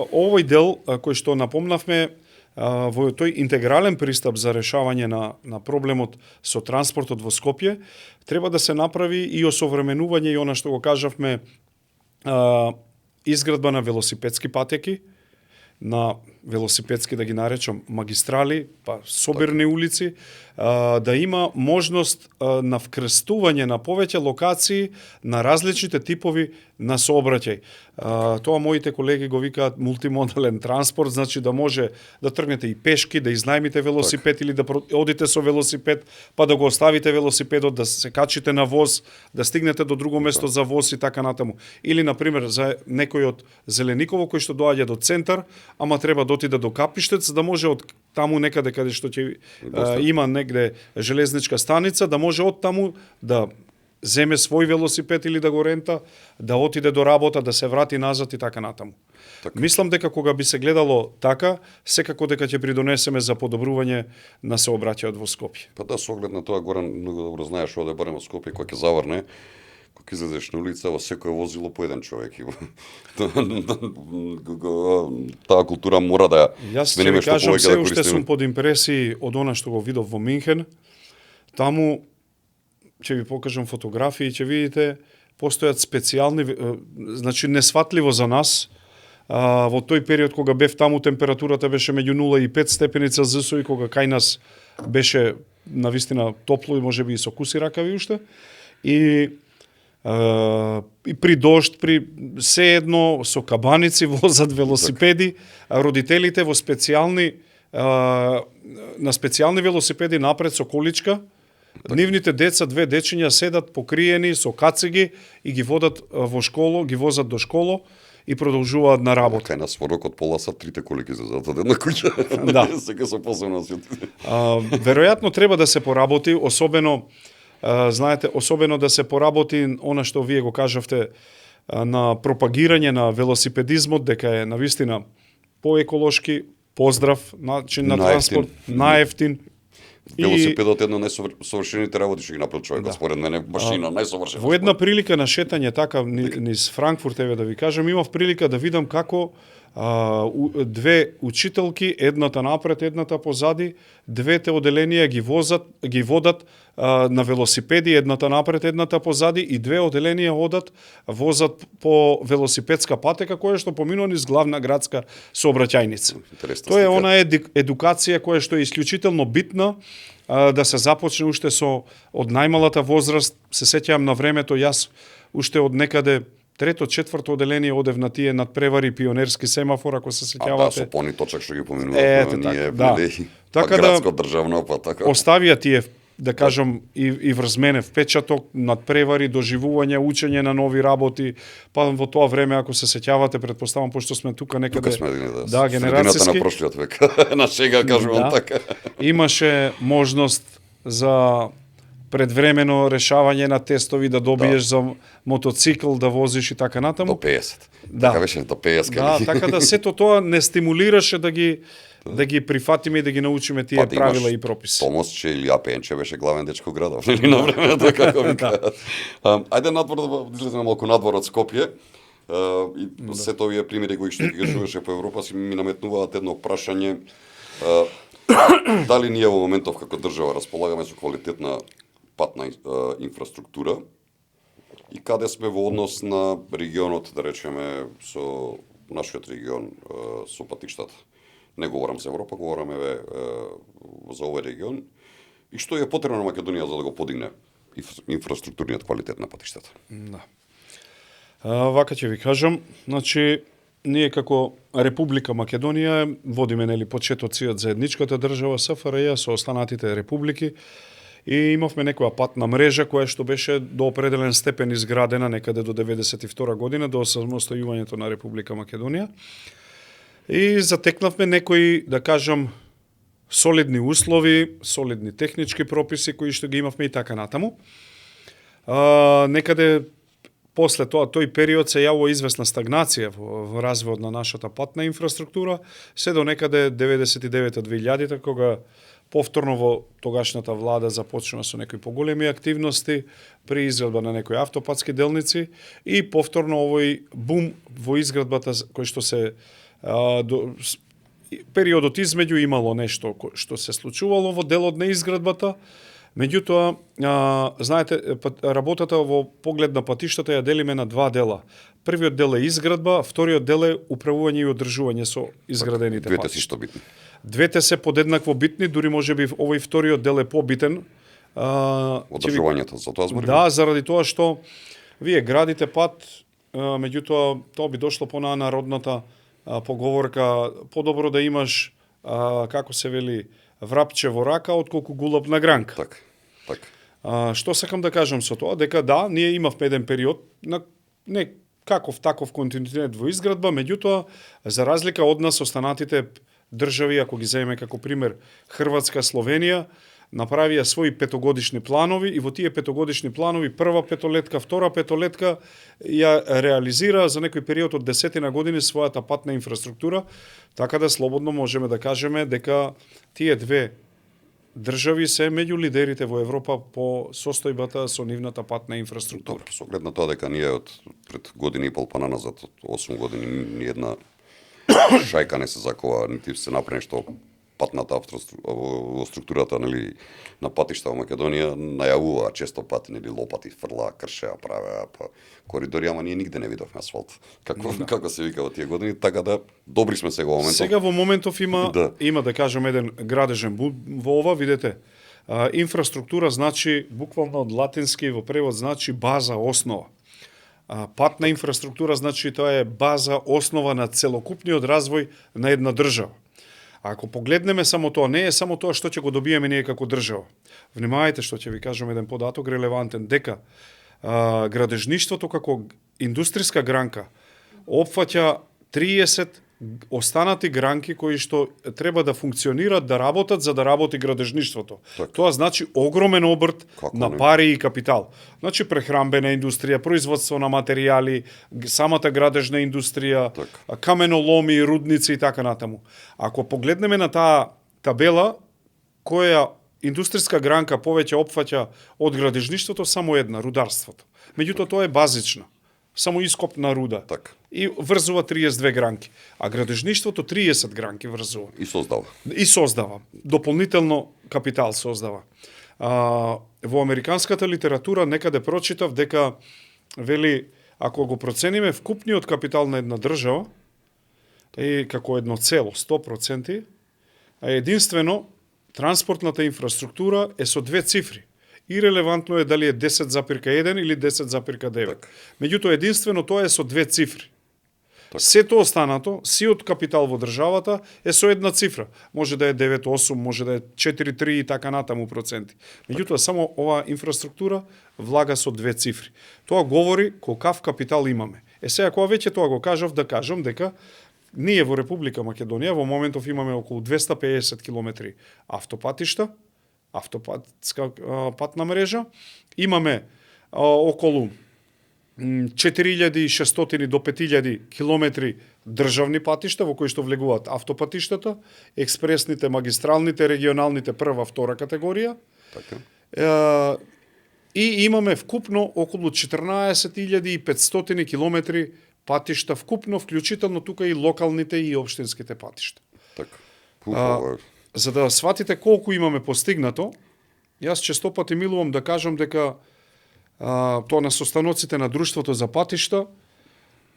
овој дел кој што напомнавме во тој интегрален пристап за решавање на проблемот со транспортот во Скопје, треба да се направи и осовременување и она што го кажавме, изградба на велосипедски патеки, на велосипедски да ги наречам магистрали, па собирни улици, да има можност на вкрстување на повеќе локации на различните типови на сообраќај. Тоа моите колеги го викаат мултимодален транспорт, значи да може да тргнете и пешки, да изнајмите велосипед или да одите со велосипед, па да го оставите велосипедот, да се качите на воз, да стигнете до друго место за воз и така натаму. Или, например, за некој од Зелениково кој што доаѓа до центар, ама треба да отиде до Капиштец, да може од таму некаде каде што ќе има негде железничка станица, да може од таму да земе свој велосипед или да го рента, да отиде до работа, да се врати назад и така натаму. Така. Мислам дека кога би се гледало така, секако дека ќе придонесеме за подобрување на сообраќајот во Скопје. Па да, со оглед на тоа, Горан, многу добро знаеш оде барем во Скопје, кој ќе заврне, кога излезеш на улица, во секое возило по еден човек. Таа култура мора да Јас ќе ви кажам, се уште сум под импресии од она што го видов во Минхен. Таму ќе ви покажам фотографии, ќе видите постојат специјални, значи несватливо за нас. Во тој период кога бев таму температурата беше меѓу 0 и 5 степени Целзиусови, кога кај нас беше навистина топло и можеби и со куси ракави уште. И при дожд, при се едно со кабаници возат велосипеди, родителите во специјални на специјални велосипеди напред со количка. Нивните деца, две дечиња седат покриени со кациги и ги водат во школо, ги возат до школо и продолжуваат на работа. Кај нас во рок од пола сат трите колики излезат од една куќа. Да. Сега со посебно светите. Веројатно треба да се поработи, особено знаете, особено да се поработи она што вие го кажавте на пропагирање на велосипедизмот, дека е навистина поеколошки, поздрав начин на транспорт, наевтин. Велосипедот е едно најсовршените работи што ги направил човек, да. Според мене машина најсовршена. Во една прилика на шетање така низ Франкфурт, еве да ви кажам, имав прилика да видам како две учителки, едната напред, едната позади, двете оделенија ги водат на велосипеди, едната напред, едната позади, и две оделенија возат по велосипедска патека која што поминува низ главна градска сообраќајница. Тоа е она едукација која што е исклучително битна да се започне уште од најмалата возраст. Се сеќавам на времето, јас уште од некаде трето, четврто оделение одев на тие надпревари пионерски семафор, ако се сеќавате. Да, со пони точак што ги поминувавме ние, така градско државно, па така. Оставија тие, да кажам, и врз мене впечаток, надпревари, доживување, учење на нови работи, па во тоа време, ако се сеќавате, предпоставам, пошто сме тука некаде. Тука сме, да, генерацијски. Средината на прошлиот век. На шега кажувам така. Имаше можност за предвремено решавање на тестови, да добиеш за мотоцикл, да возиш и така натаму. До 50. Да. Така беше до 50. Да, така да сето тоа не стимулираше да ги прифатиме и да ги научиме тие правила и прописи. Томосче или Апенче беше главен дечко градов, нели на времето како викаат. Ајде надвор да излеземе малку надвор од Скопје. И сето овие примери кои што ги чуваше по Европа си ми наметнуваат едно прашање. Дали ние во моментов како држава располагаме со квалитетна патна инфраструктура и каде сме во однос на регионот, да речеме, со нашиот регион со патиштата. Не говорам за Европа, говорам за овој регион. И што е потребно на Македонија за да го подигне инфраструктурниот квалитет на патиштата? Да. Вака ќе ви кажам, значи ние како Република Македонија водиме нели почетоци од заедничката држава СФРЈ со останатите републики. И имавме некоја патна мрежа која што беше до определен степен изградена некаде до 92 година, до самостојувањето на Република Македонија. И затекнавме некои, да кажам, солидни услови, солидни технички прописи кои што ги имавме и така натаму. Некаде после тој период се јавува известна стагнација во развојот на нашата патна инфраструктура, се до некаде 99-2000 кога повторно во тогашната влада започнува со некои поголеми активности при изградба на некои автопатски делници и повторно овој бум во изградбата кој што се периодот измеѓу имало нешто што се случувало во делот на изградбата, Меѓутоа, знаете, работата во поглед на патиштата ја делиме на два дела. Првиот дел е изградба, вториот дел е управување и одржување со изградените Двете патишта. си што битни. Двете се подеднакво битни, дури можеби овој вториот дел е побитен. Одржувањето, за тоа зборим. Да, заради тоа што вие градите пат, меѓутоа тоа би дошло по народната поговорка, подобро да имаш, како се вели, врапче во рака, отколку гулаб на гранка. Така. Што сакам да кажам со тоа? Дека да, ние имавме еден период на не каков таков континуитет во изградба, меѓутоа, за разлика од нас, останатите држави, ако ги земеме како пример Хрватска, Словенија, направија своји петогодишни планови и во тие петогодишни планови прва петолетка, втора петолетка ја реализира за некој период од 10 години својата патна инфраструктура, така да слободно можеме да кажеме дека тие две држави се меѓу лидерите во Европа по состојбата со нивната патна инфраструктура. Добро, со оглед на тоа дека ние од пред години и пол па назад, од 8 години, ни една шајка не се закова, нити се направи што патната во структурата, нели, на патишта во Македонија најавува често пати, нели, лопати фрла, кршеа, правеа, па коридори, ама ние нигде не видовме асфалт. Како се вика во тие години, така да добри сме сега во моментов. Сега во моментов има да кажем еден градежен во ова, видете. Инфраструктура значи буквално од латински во превод значи база, основа. Патна инфраструктура значи тоа е база, основа на целокупниот развој на една држава. Ако погледнеме само тоа, не е само тоа што ќе го добиеме ние како држава. Внимавајте што ќе ви кажам еден податок релевантен, дека градежништвото како индустријска гранка опфаќа 30 останати гранки кои што треба да функционираат, да работат за да работи градежништвото. Так. Тоа значи огромен обрт на пари и капитал. Значи прехрамбена индустрија, производство на материјали, самата градежна индустрија, каменоломи, рудници и така натаму. Ако погледнеме на таа табела, која индустријска гранка повеќе опфаќа од градежништвото, само една, рударството. Меѓутоа тоа е базична. Само ископ на руда. Так. И врзува 32 гранки. А градежништвото 30 гранки врзува. И создава. Дополнително капитал создава. Во американската литература некаде прочитав дека вели, ако го процениме вкупниот капитал на една држава, е како едно цело, 100%, а единствено транспортната инфраструктура е со две цифри. И релевантно е дали е 10,1 или 10,9. Меѓутоа единствено тоа е со две цифри. Сето останато, сиот капитал во државата е со една цифра. Може да е 9,8, може да е 4,3 и така натаму проценти. Меѓутоа само оваа инфраструктура влага со две цифри. Тоа говори колкав капитал имаме. Сега кога веќе тоа го кажав, да кажам дека ние во Република Македонија во моментов имаме околу 250 километри автопатишта, автопатска патна мрежа. Имаме околу 4600 до 5000 километри државни патишта во кои што влегуваат автопатиштата, експресните, магистралните, регионалните прва, втора категорија. Така. И имаме вкупно околу 14500 километри патишта вкупно, вклучително тука и локалните и општинските патишта. Така. За да сватите колку имаме постигнато, јас често пати милувам да кажам дека тоа на состаноците на Друштвото за патишта,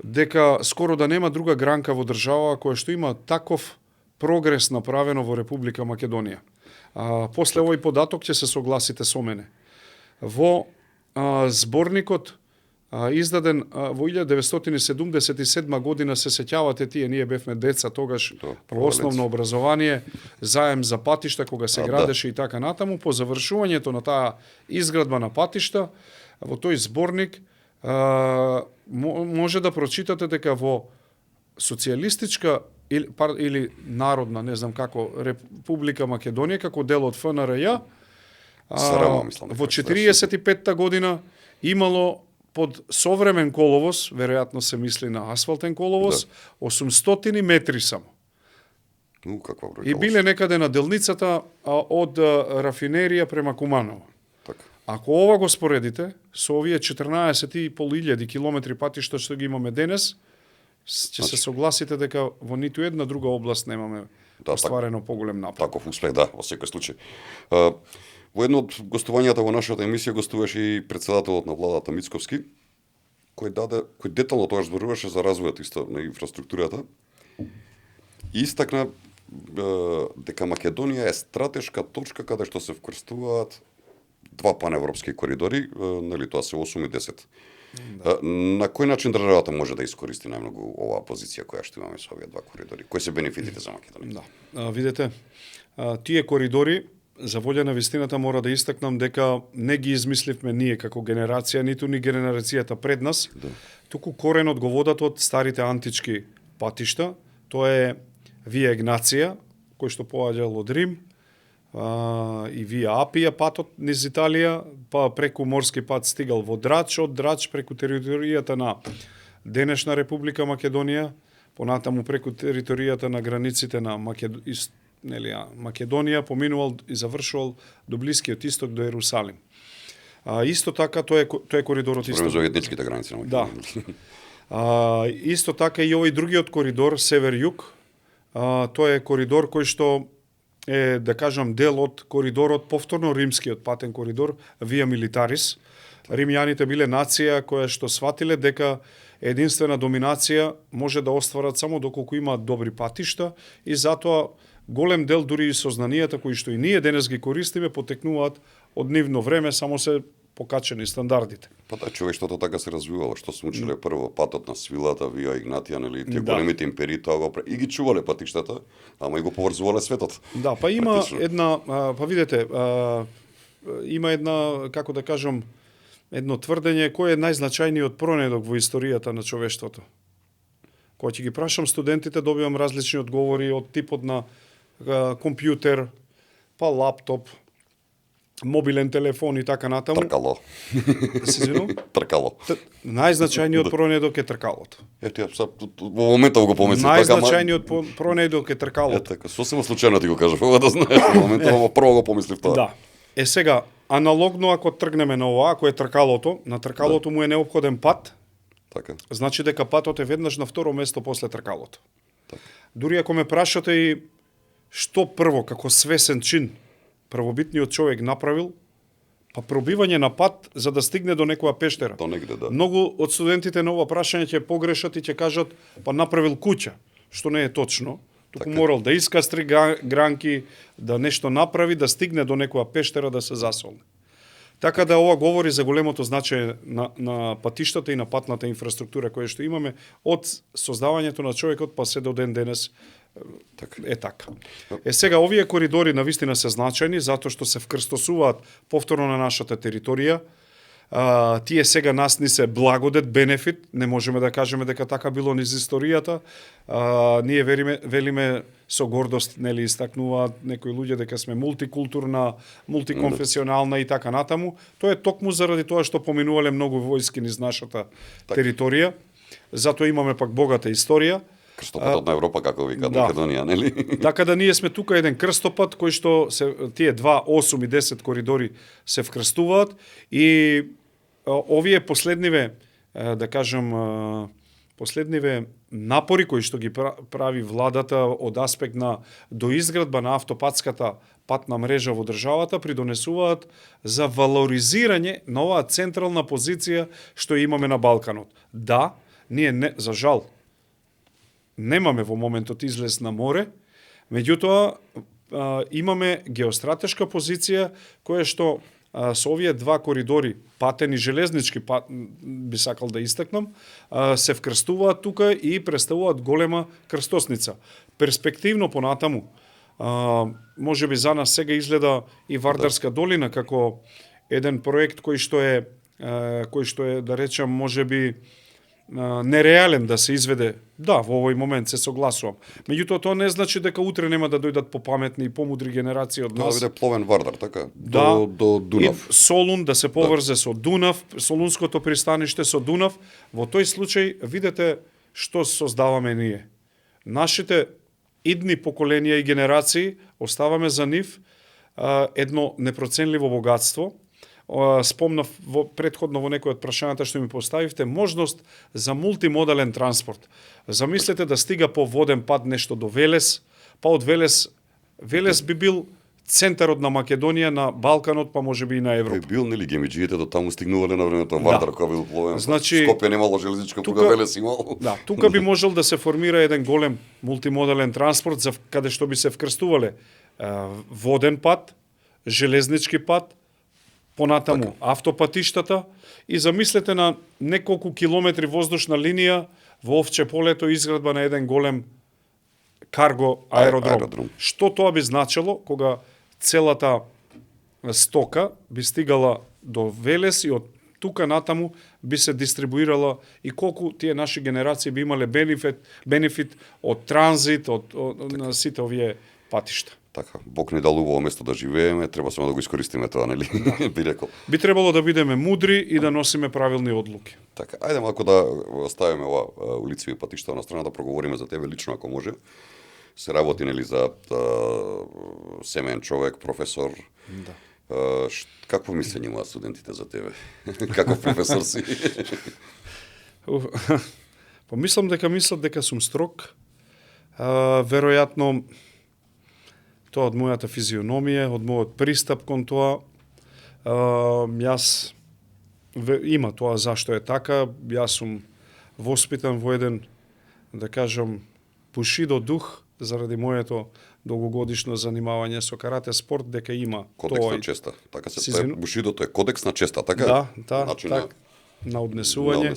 дека скоро да нема друга гранка во држава која што има таков прогрес направено во Република Македонија. После овој податок ќе се согласите со мене. Во зборникот издаден во 1977 година, се сеќавате тие, ние бевме деца тогаш, по основно образование, заем за патишта кога се градеше и така натаму. По завршувањето на таа изградба на патишта, во тој зборник може да прочитате дека во социјалистичка или народна, не знам како, Република Македонија, како дел од ФНРЈ, во 45-та година имало под современ коловоз, веројатно се мисли на асфалтен коловоз, 800 метри само. И биле некаде на делницата од рафинерија према Куманово. Ако ова го споредите со овие 14.500 километри патишта што ги имаме денес, ќе се согласите дека во ниту една друга област немаме остварено поголем напред. Таков успех, во секој случај. Во едно од гостувањата во нашата емисија гостуваше и председателот на владата Мицковски, кој детално тоа зборуваше за развојот исто на инфраструктурата и истакна дека Македонија е стратешка точка каде што се вкрстуваат два паневропски коридори, нели тоа се 8 и 10. Да. На кој начин државата може да искористи најмногу оваа позиција која што имаме со овие два коридори? Кои се бенефитите за Македонија? Да. Видете, тие коридори, за волја на вистината мора да истакнам дека не ги измисливме ние како генерација, ниту ни генерацијата пред нас, туку коренот го водат од старите антички патишта, тоа е Вија Игнација, кој што поаѓал од Рим, и Вија Апија патот низ Италија, па преку морски пат стигал во Драч, од Драч преку територијата на денешна Република Македонија, понатаму преку територијата на границите на Македонија, поминувал и завршувал до Блискиот Исток, до Ерусалим. Исто така, тоа е коридорот Исток. За етничките граници на Македонија. Да. Исто така и овој другиот коридор, Север-Југ, тоа е коридор кој што е, да кажам, дел од коридорот, повторно римскиот патен коридор, Вија Милитарис. Римјаните биле нација која што сватиле дека единствена доминација може да остварат само доколку имаат добри патишта и затоа голем дел дури и сознанијата кои што и ние денес ги користиме потекнуваат од нивно време, само се покачени стандардите. Па да, човештвото така се развивало, што се училе прво патот на свилата, Вија Игнатија, нели, тие големите империи тоа го и ги чувале патиштата, ама и го поврзувале светот. Да, па има една, па видете, има една, како да кажам, едно тврдење кој е најзначајниот пронедок во историјата на човештвото. Кога ќе ги прашам студентите, добивам различни одговори од типот на компјутер, па лаптоп, мобилен телефон и така натаму. Тркало. Се извинувам? Тркало. Најзначајниот пронедок е тркалото. Ете, во моментов го помислив така. Најзначајниот пронедок е тркалото. Така, сосема случајно ти го кажав, ова да знаеш, во моментов прво го помислив тоа. Да. Сега, аналогно ако тргнеме на ова, ако е тркалото, на тркалото му е неопходен пат. Така. Значи дека патот е веднаш на второ место после тркалото. Така. Дури ако ме прашате и што прво како свесен чин првобитниот човек направил, па пробивање на пат за да стигне до некоја пештера. До негде, да. Многу од студентите на ова прашање ќе погрешат и ќе кажат па направил куќа, што не е точно. Туку така. Морал да искастри гранки, да нешто направи, да стигне до некоја пештера да се засолне. Така да ова говори за големото значење на патиштата и на патната инфраструктура која што имаме од создавањето на човекот па се до ден денес е така. Сега овие коридори навистина се значајни затоа што се вкрстосуваат повторно на нашата територија. Тие сега нас ни се благодет, бенефит, не можеме да кажеме дека така било низ историјата. Ние велиме со гордост, нели, истакнуваат некои луѓе дека сме мултикултурна, мултиконфесионална и така натаму. Тоа е токму заради тоа што поминувале многу војски низ нашата територија. Затоа имаме пак богата историја. Крстопатот на Европа, како викаат Македонија, нели? Така да ние сме тука еден крстопат кој што тие 2, 8 и 10 коридори се вкрстуваат и овие последниве, да кажам, последниве напори кои што ги прави владата од аспект на доизградба на автопатската патна мрежа во државата придонесуваат за валоризирање на оваа централна позиција што имаме на Балканот. Да, ние за жал немаме во моментот излез на море, меѓутоа имаме геостратешка позиција која што со овие два коридори, патен и железнички, би сакал да истакнам, се вкрстуваат тука и представуваат голема крстосница. Перспективно понатаму, може би за нас сега изгледа и Вардарска долина како еден проект кој што е, да речам, може би нереален да се изведе. Да, во овој момент се согласувам. Меѓутоа тоа не значи дека утре нема да дојдат попаметни и помудри генерации од нас. Да биде пловен Вардар, така? Да, до Дунав. И Солун да се поврзе со Дунав, Солунското пристаниште со Дунав. Во тој случај видете што создаваме ние. Нашите идни поколенија и генерации оставаме за нив едно непроценливо богатство. Спомнав предходно во некој од прашањата што ми поставивте, можност за мултимодален транспорт. Замислете да стига по воден пат нешто до Велес, па од Велес би бил центарот на Македонија, на Балканот, па можеби и на Европа. Тој бил, нели, гемиџиите до таму стигнувале на времето, Вардар кој бил пловен. Значи, Скопје немало железничка пруга, Велес имало. Да, тука би можел да се формира еден голем мултимодален транспорт за каде што би се вкрстувале воден пат, железнички пат, понатаму автопатиштата и замислете на неколку километри воздушна линија во Овче полето изградба на еден голем карго аеродром. Што тоа би значило кога целата стока би стигала до Велес и од тука натаму би се дистрибуирала и колку тие наши генерации би имале бенефит од транзит, од на сите овие патишта. Така, Бог не дал убаво место да живееме, треба само да го искористиме тоа, нели? Би рекол. Би требало да бидеме мудри и да носиме правилни одлуки. Така, ајде малку да оставиме ова улици и патишта на страна, да проговориме за тебе лично ако може. Се работи, нели, за семеен човек, професор. Да. Какво мислење имаат студентите за тебе? Каков професор си? Помислам дека сум строг. Веројатно тоа од мојата физиономија, од мојот пристап кон тоа. Јас има тоа зашто е така. Јас сум воспитан во еден, да кажам, бушидо дух заради моето долгогодишно занимавање со карате спорт, дека има кодекс тоа на честа. Така се бушидото е кодекс на честа, така? Да, на однесување.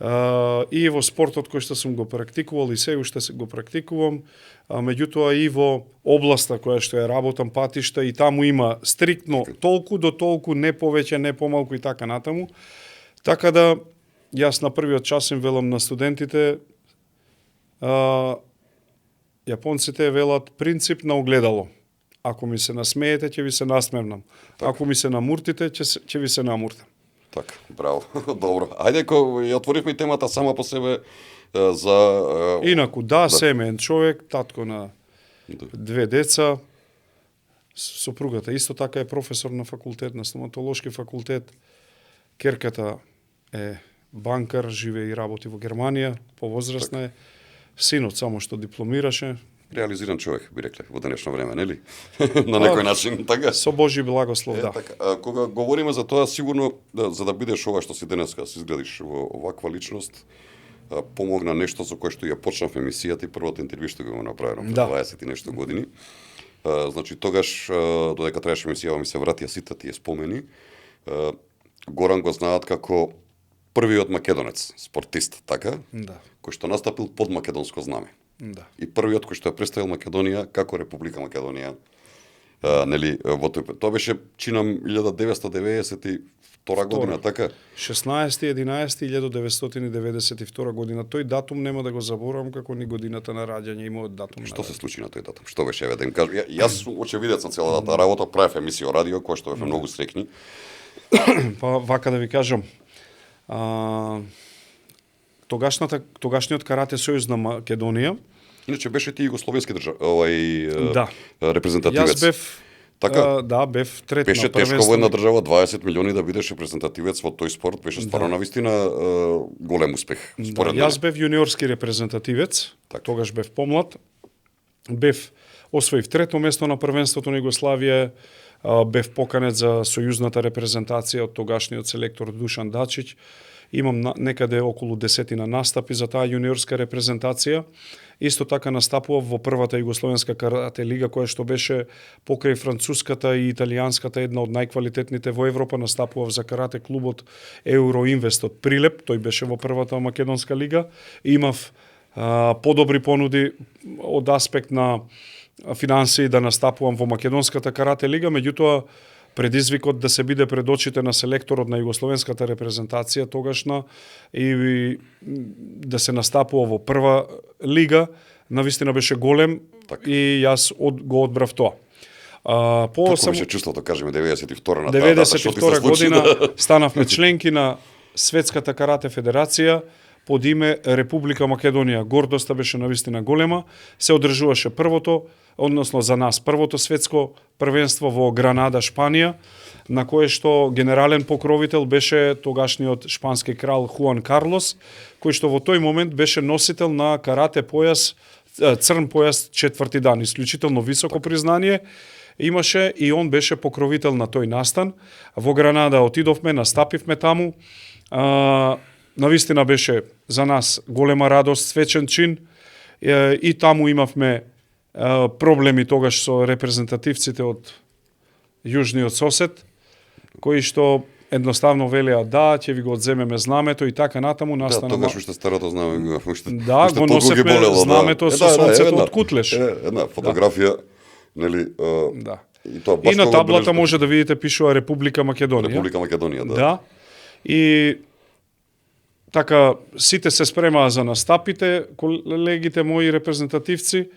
Да. И во спортот кој што сум го практикувал и се уште го практикувам, меѓутоа и во областа која што е работам патишта и таму има стриктно толку до толку, не повеќе, не помалку и така натаму. Така да јас на првиот час им велам на студентите, јапонците велат принцип на огледало. Ако ми се насмеете, ќе ви се насмевнам. Ако ми се намуртите, ќе ви се намуртам. Така, браво, добро. Ајде, ја отворивме темата сама по себе за... Инаку, семеен човек, татко на две деца, сопругата исто така е професор на факултет, на стоматолошки факултет, керката е банкар, живее и работи во Германија, повозрасна е, синот само што дипломираше. Реализиран човек, би рекле, во денешно време, нели? На некој начин, така? Со Божи благослов, да. Така, кога говориме за тоа, сигурно, за да бидеш ова што си денеска, се изградиш во оваква личност, помогна нешто за кое што ја почнав емисијата и првото интервју што го направено пред 20 и нешто години. Значи, тогаш, додека траеше емисија, ми се вратија сите тие спомени. Горан го знаат како првиот македонец, спортист, така? Да. Кој што настапил под македонско знаме. Да. И првиот кој што ја представил Македонија како Република Македонија, нели, во тој тоа беше чинам 1992 година, така? 16.11.1992 година. Тој датум нема да го заборавам како ни годината на раѓање и мојот датум. Што се случи на тој датум? Што беше, еве да им кажам. Јас сум очевидец на целата работа, правев емисија радио која што бевме многу среќни. Па вака да ви кажам, тогашниот карате сојуз на Македонија. Иначе беше ти југословенски репрезентативец. Јас бев така? Бев трет беше на првенство. Тешко во една држава 20 милиони да бидеш репрезентативец во тој спорт, беше стварно навистина голем успех. Според јас бев јуниорски репрезентативец, тогаш бев помлад. Освоив трето место на првенството на Југославија, бев поканет за сојузната репрезентација од тогашниот селектор Душан Дачич. Имам некаде околу 10 настапи за таа јуниорска репрезентација. Исто така настапував во првата југословенска карате лига, која што беше покрај француската и италијанската една од најквалитетните во Европа. Настапував за карате клубот Евроинвест од Прилеп, тој беше во првата македонска лига. Имав подобри понуди од аспект на финансии да настапувам во македонската карате лига, меѓутоа предизвикот да се биде пред очите на селекторот на југословенската репрезентација тогашна и да се настапува во прва лига, навистина беше голем и јас го одбрав тоа. Како беше чувството, кажеме, 92 на 92 година станавме членки на Светската карате федерација под име Република Македонија. Гордоста беше навистина голема. Се одржуваше за нас првото светско првенство во Гранада, Шпанија, на кое што генерален покровител беше тогашниот шпански крал Хуан Карлос, кој што во тој момент беше носител на карате појас, црн појас 4ти дан, исклучително високо признание. имаше и он беше покровител на тој настан. Во Гранада отидовме, настапивме таму. Навистина беше за нас голема радост, свечен чин. И таму имавме проблеми тогаш со репрезентативците од јужниот сосед, кои што едноставно велеа да, ќе ви го одземеме знамето и така натаму настана. Да, тогаш уште старото знаме уште. Да, го носевме знамето со сонцето од Кутлеш. Една фотографија, нели? Да. И тоа баш и на таблата може да видите пишува Република Македонија. Република Македонија, да. Да. И така сите се спремаа за настапите, колегите мои репрезентативци,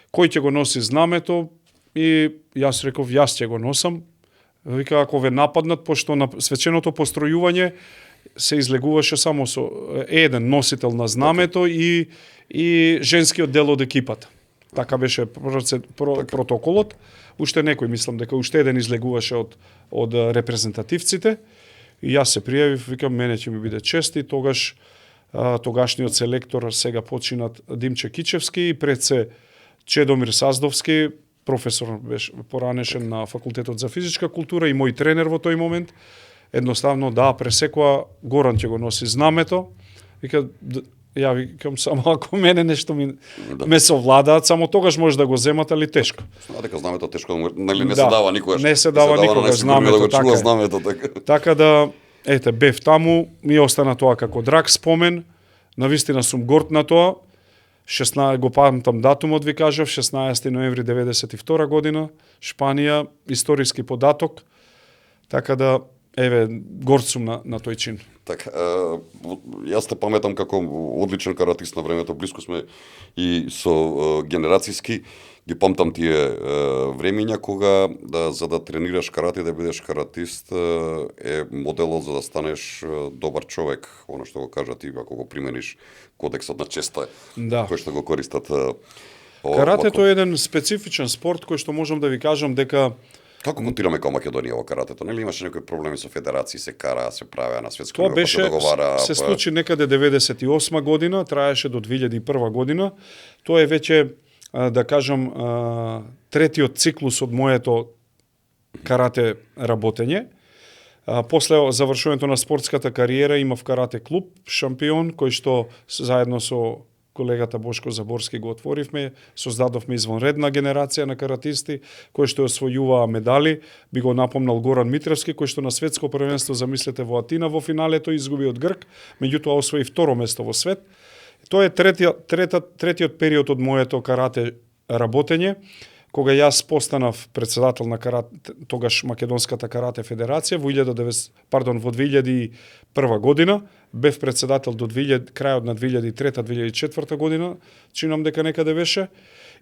кој ќе го носи знамето и јас реков јас ќе го носам. Вика ако ве нападнат, пошто на свеченото постројување се излегуваше само со еден носител на знамето и женскиот дел од екипата. Така беше протоколот. Уште некој, мислам дека уште еден излегуваше од репрезентативците. И јас се пријавив, викам, мене ќе ми биде чест и тогашниот селектор сега починат Димче Кичевски и пред се Чедомир Саздовски, професор беше поранешен на факултетот за физичка култура и мој тренер во тој момент. Едноставно да пресекоа Горан ќе го носи знамето. Вика ја викам само ако мене нешто ме совладаат, само тогаш може да го земат, али тешко. Знам дека знамето тешко, нели не се дава никогаш. Не се дава никогаш знамето, така. Знамето, така. Така да бев таму, ми остана тоа како драг спомен. Навистина сум горд на тоа. 16 го памтам датумот, ви кажав, 16 ноември 92 година, Шпанија, историски податок. Така да горд сум на тој чин. Така, јас те паметам како одличен каратист на времето, блиско сме и со генерацијски, ги памтам тие времиња кога за да тренираш карате, да бидеш каратист е моделот за да станеш добар човек, оно што го кажа ти ако го примениш кодексот на честа, кој што го користат. Каратето е еден специфичен спорт кој што можам да ви кажам дека како контираме као Македонија во каратето? Нели имаше некои проблеми со федерации, се кара, се правеа на светско ниво, се случи некаде 98 година, траеше до 2001 година. Тоа е веќе да кажам третиот циклус од моето карате работење. После завршувањето на спортската кариера имав карате клуб Шампион, кој што заедно со колегата Бошко Заборски го отворивме, создадовме извонредна генерација на каратисти кои што освојуваа медали. Би го напомнал Горан Митревски, кој што на светско првенство, замислете, во Атина во финалето изгуби од Грк, меѓутоа освои второ место во свет. Тоа е третиот период од моето карате работење, кога јас постанав председател на карате, тогаш Македонската карате федерација во 2001 година, бев председател до крајот на 2003-2004 година, чинам дека некаде беше,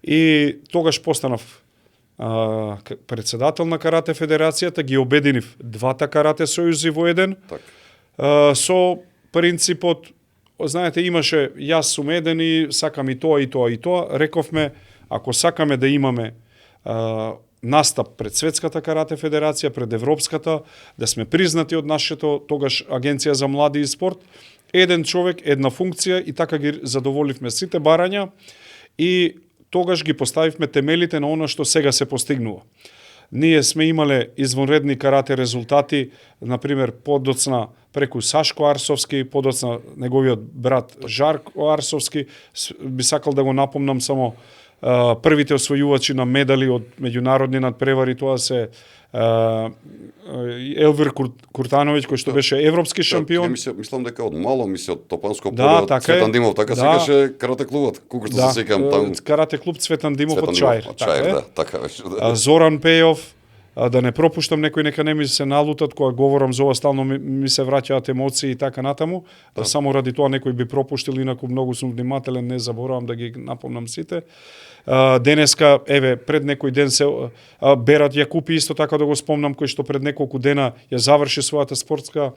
и тогаш постанав председател на карате федерацијата, ги обединив двата карате сојузи во еден, со принципот, знаете, имаше јас сум еден и сакам и тоа, и тоа, и тоа. Рековме, ако сакаме да имаме настап пред Светската карате федерација, пред Европската, да сме признати од нашето тогаш Агенција за млади и спорт, еден човек, една функција и така ги задоволивме сите барања и тогаш ги поставивме темелите на она што сега се постигнува. Ние сме имале извонредни карате резултати, например, подоцна преку Сашко Арсовски, подоцна неговиот брат Жарко Арсовски, би сакал да го напомнам само првите освојувачи на медали од меѓународни надпревари, тоа се Елвир Куртановиќ, кој што беше европски шампион. Мислам дека од мало, од Топанско поле, од Цветан Димов, така се каже карате клубот, колку што се сеќавам таму. Карате клуб Цветан Димов од Чаир. Така беше. Зоран Пејов, да не пропуштам некој, нека не ми се налутат кога говорам за ова, стално ми се враќаат емоции и така натаму. Само ради тоа некој би пропуштил, инаку многу сум внимателен, не заборавам да ги напомнам сите. Денеска, пред некој ден се Берат Јакупи, исто така да го спомнам, кој што пред неколку дена ја заврши својата спортска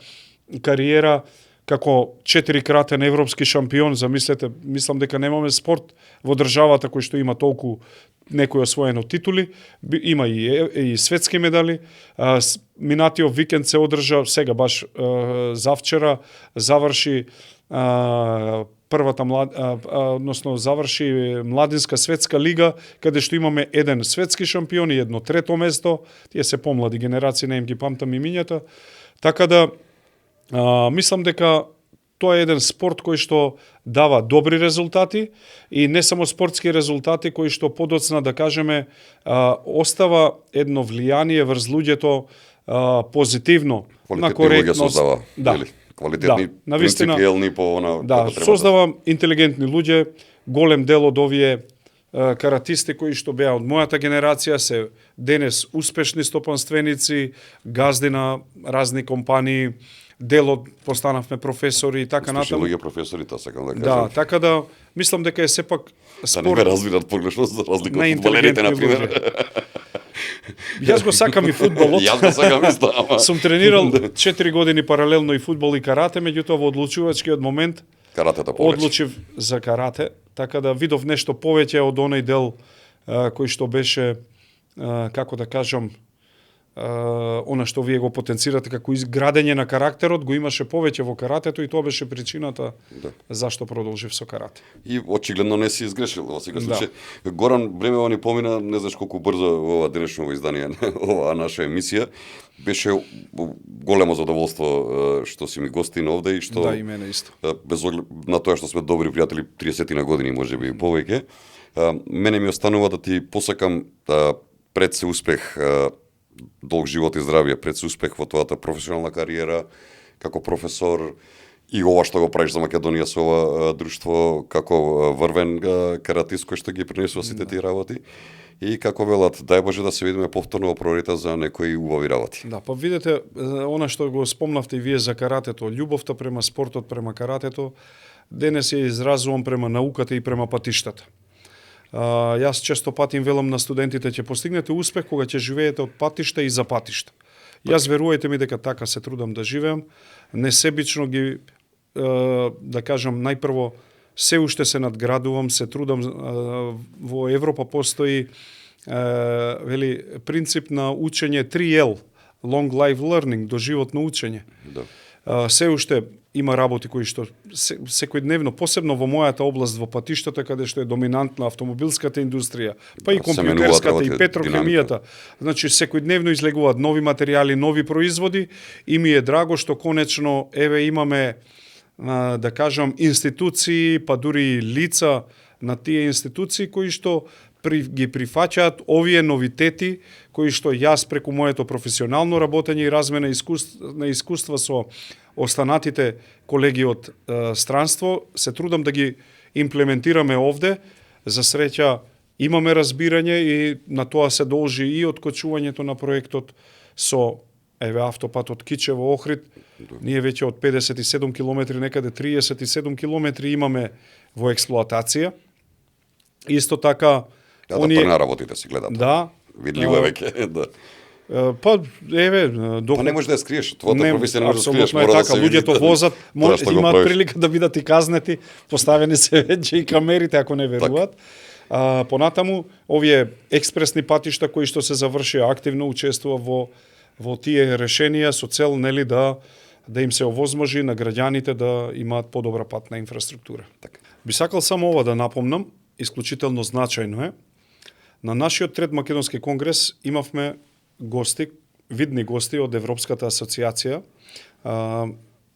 кариера како 4-кратен европски шампион. Замислете, мислам дека немаме спорт во државата кој што има толку некои освоено титули, има и светски медали. Минатиот викенд се одржа, сега баш завчера заврши првата односно заврши младинска светска лига, каде што имаме еден светски шампион и едно трето место. Тие се помлади генерации, не им ги памтам имињата. Така да мислам дека тоа е еден спорт кој што дава добри резултати и не само спортски резултати кои што подоцна да кажеме остава едно влијание врз луѓето позитивно на коректност. Да. Квалитетни, принципиелни по она како треба. Создава интелигентни луѓе, голем дел од овие каратисти кои што беа од мојата генерација се денес успешни стопанственици, газди на разни компании, делот постанавме професори и така натаму. Луѓе професори, тоа сакам да кажам. Да, така да мислам дека е сепак спорт. Да не ме разбират погрешно за разлика од фудбалерите на пример. Јас го сакам и фудбалот. Јас го сакам исто, ама сум тренирал 4 години паралелно и фудбал и карате, меѓутоа во одлучувачкиот момент каратето повеќе. Одлучив за карате, така да видов нешто повеќе од оној дел кој што беше како да кажам она што вие го потенцирате како изградење на карактерот, го имаше повеќе во каратето и тоа беше причината зашто продолжив со карате. И очигледно не си изгрешил во секој случај. Горан времево ни помина, не знаш колку брзо ова денешно издание ова наша емисија. Беше големо задоволство што си ми гостин овде и што да, и мене исто. Без оглед на тоа што сме добри пријатели 30 на години, можеби и повеќе. Мене ми останува да ти посакам пред се успех, долг живот и здравје, пред се успех во твојата професионална кариера како професор и ова што го правиш за Македонија со ова друштво како врвен каратист кој што ги пренесува сите тие работи. И како велат, дај Боже да се видиме повторно во прорета за некои убави работи. Да, па видете, она што го спомнавте и вие за каратето, љубовта према спортот, према каратето, денес ја изразувам према науката и према патиштата. Јас често пати им велам на студентите, ќе постигнете успех кога ќе живеете од патишта и за патишта. Јас верувајте ми дека така се трудам да живеам, несебично ги да кажам најпрво се уште се надградувам, се трудам. Во Европа постои вели принцип на учење 3L, long life learning, доживотно учење. Да. Се уште има работи кои што секојдневно, посебно во мојата област во патиштата каде што е доминантна автомобилската индустрија, па и компјутерската и петрохемијата. Значи секојдневно излегуваат нови материјали, нови производи и ми е драго што конечно еве имаме да кажам институции, па дури лица на тие институции кои што ги прифаќаат овие новитети кои што јас преку моето професионално работење и размена на искуства со останатите колеги од странство се трудам да ги имплементираме овде. За среќа имаме разбирање и на тоа се должи и откочувањето на проектот со автопат од Кичево Охрид. Ние веќе од 57 километри, некаде 37 километри имаме во експлоатација. Исто така да работите се гледат. Да. Видливо е веќе, да. Па еве, па не можеш да ја скриеш, твојата професија не можеш да скриеш, мора да се види. Луѓето возат, имаат прилика да бидат и казнети, поставени се веќе и камерите ако не веруваат. Понатаму овие експресни патишта кои што се завршија активно учествува во тие решенија со цел нели да им се овозможи на граѓаните да имаат подобра патна инфраструктура. Така. Би сакал само ова да напомнам, исклучително значајно е. На нашиот трет македонски конгрес имавме гости, видни гости од Европската асоциација.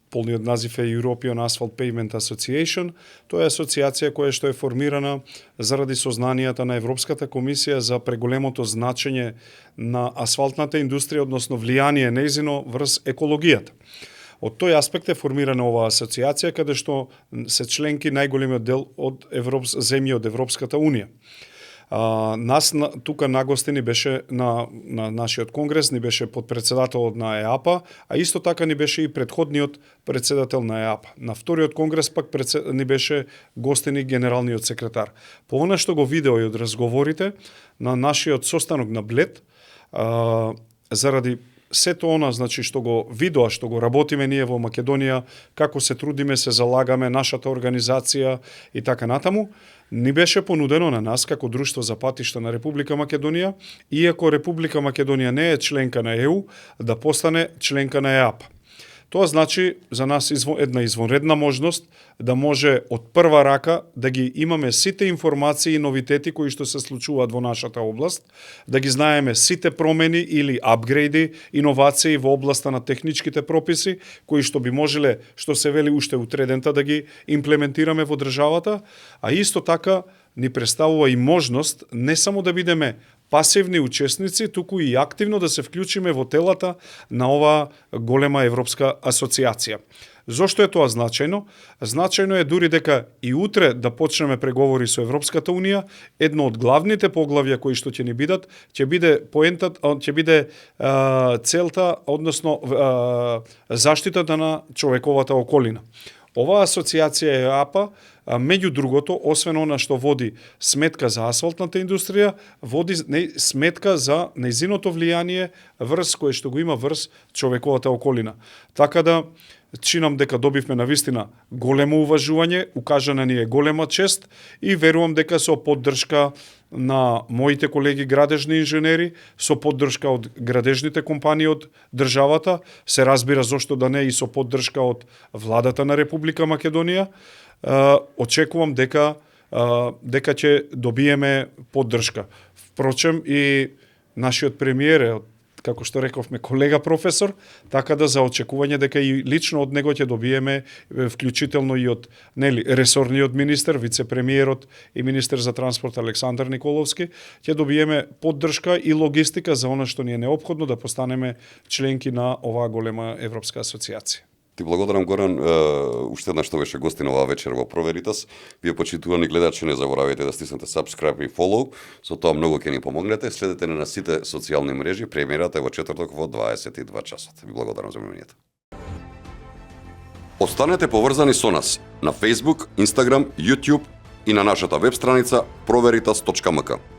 Полниот назив е European Asphalt Pavement Association. Тоа е асоциација која што е формирана заради сознанијата на Европската комисија за преголемото значење на асфалтната индустрија, односно влијание нејзино врз екологијата. Од тој аспект е формирана оваа асоциација, каде што се членки најголемиот дел од земји од Европската унија. Нас тука нагости ни беше на нашиот конгрес, ни беше подпредседателот на ЕАПА, а исто така ни беше и предходниот председател на ЕАПА. На вториот конгрес пак ни беше гостин и генералниот секретар. По она што го видео и од разговорите на нашиот состанок на Блед, заради сето она, значи, што го видоа, што го работиме ние во Македонија, како се трудиме, се залагаме, нашата организација и така натаму, ни беше понудено на нас, како Друштво за патишта на Република Македонија, иако Република Македонија не е членка на ЕУ, да постане членка на ЕАП. Тоа значи за нас една извонредна можност да може од прва рака да ги имаме сите информации и новитети кои што се случуваат во нашата област, да ги знаеме сите промени или апгрейди, иновации во областа на техничките прописи, кои што би можеле, што се вели уште утредента, да ги имплементираме во државата, а исто така ни представува и можност не само да бидеме пасивни учесници, туку и активно да се вклучиме во телата на оваа голема европска асоциација. Зошто е тоа значајно? Значајно е дури дека и утре да почнеме преговори со Европската Унија, едно од главните поглавја кои што ќе ни бидат, ќе биде целта, односно заштитата на човековата околина. Оваа асоциација ЕАПА, меѓу другото, освен она што води сметка за асфалтната индустрија, води сметка за нејзиното влијание врз кое што го има врз човековата околина. Така да чинам дека добивме навистина големо уважување, укажана ни е голема чест и верувам дека со поддршка на моите колеги градежни инженери, со поддршка од градежните компании од државата, се разбира зошто да не и со поддршка од владата на Република Македонија, очекувам дека ќе добиеме поддршка. Впрочем и нашиот премиер е, како што рековме, колега професор, така да за очекување дека и лично од него ќе добиеме, вклучително и од ресорниот министер, вице-премиерот и министер за транспорт Александар Николовски, ќе добиеме поддршка и логистика за она што ни е неопходно да постанеме членки на оваа голема европска асоциација. Ти благодарам, Горан, уште една што беше гостин оваа вечер во Проверитас. Вие почитувани гледачи, не заборавајте да стиснете subscribe и follow, со тоа многу ќе ни помогнете. Следете на сите социјални мрежи, премиерата е во четврток во 22 часот. Ви благодарам за вниманието. Останете поврзани со нас на Facebook, Instagram, YouTube и на нашата веб страница proveritas.mk.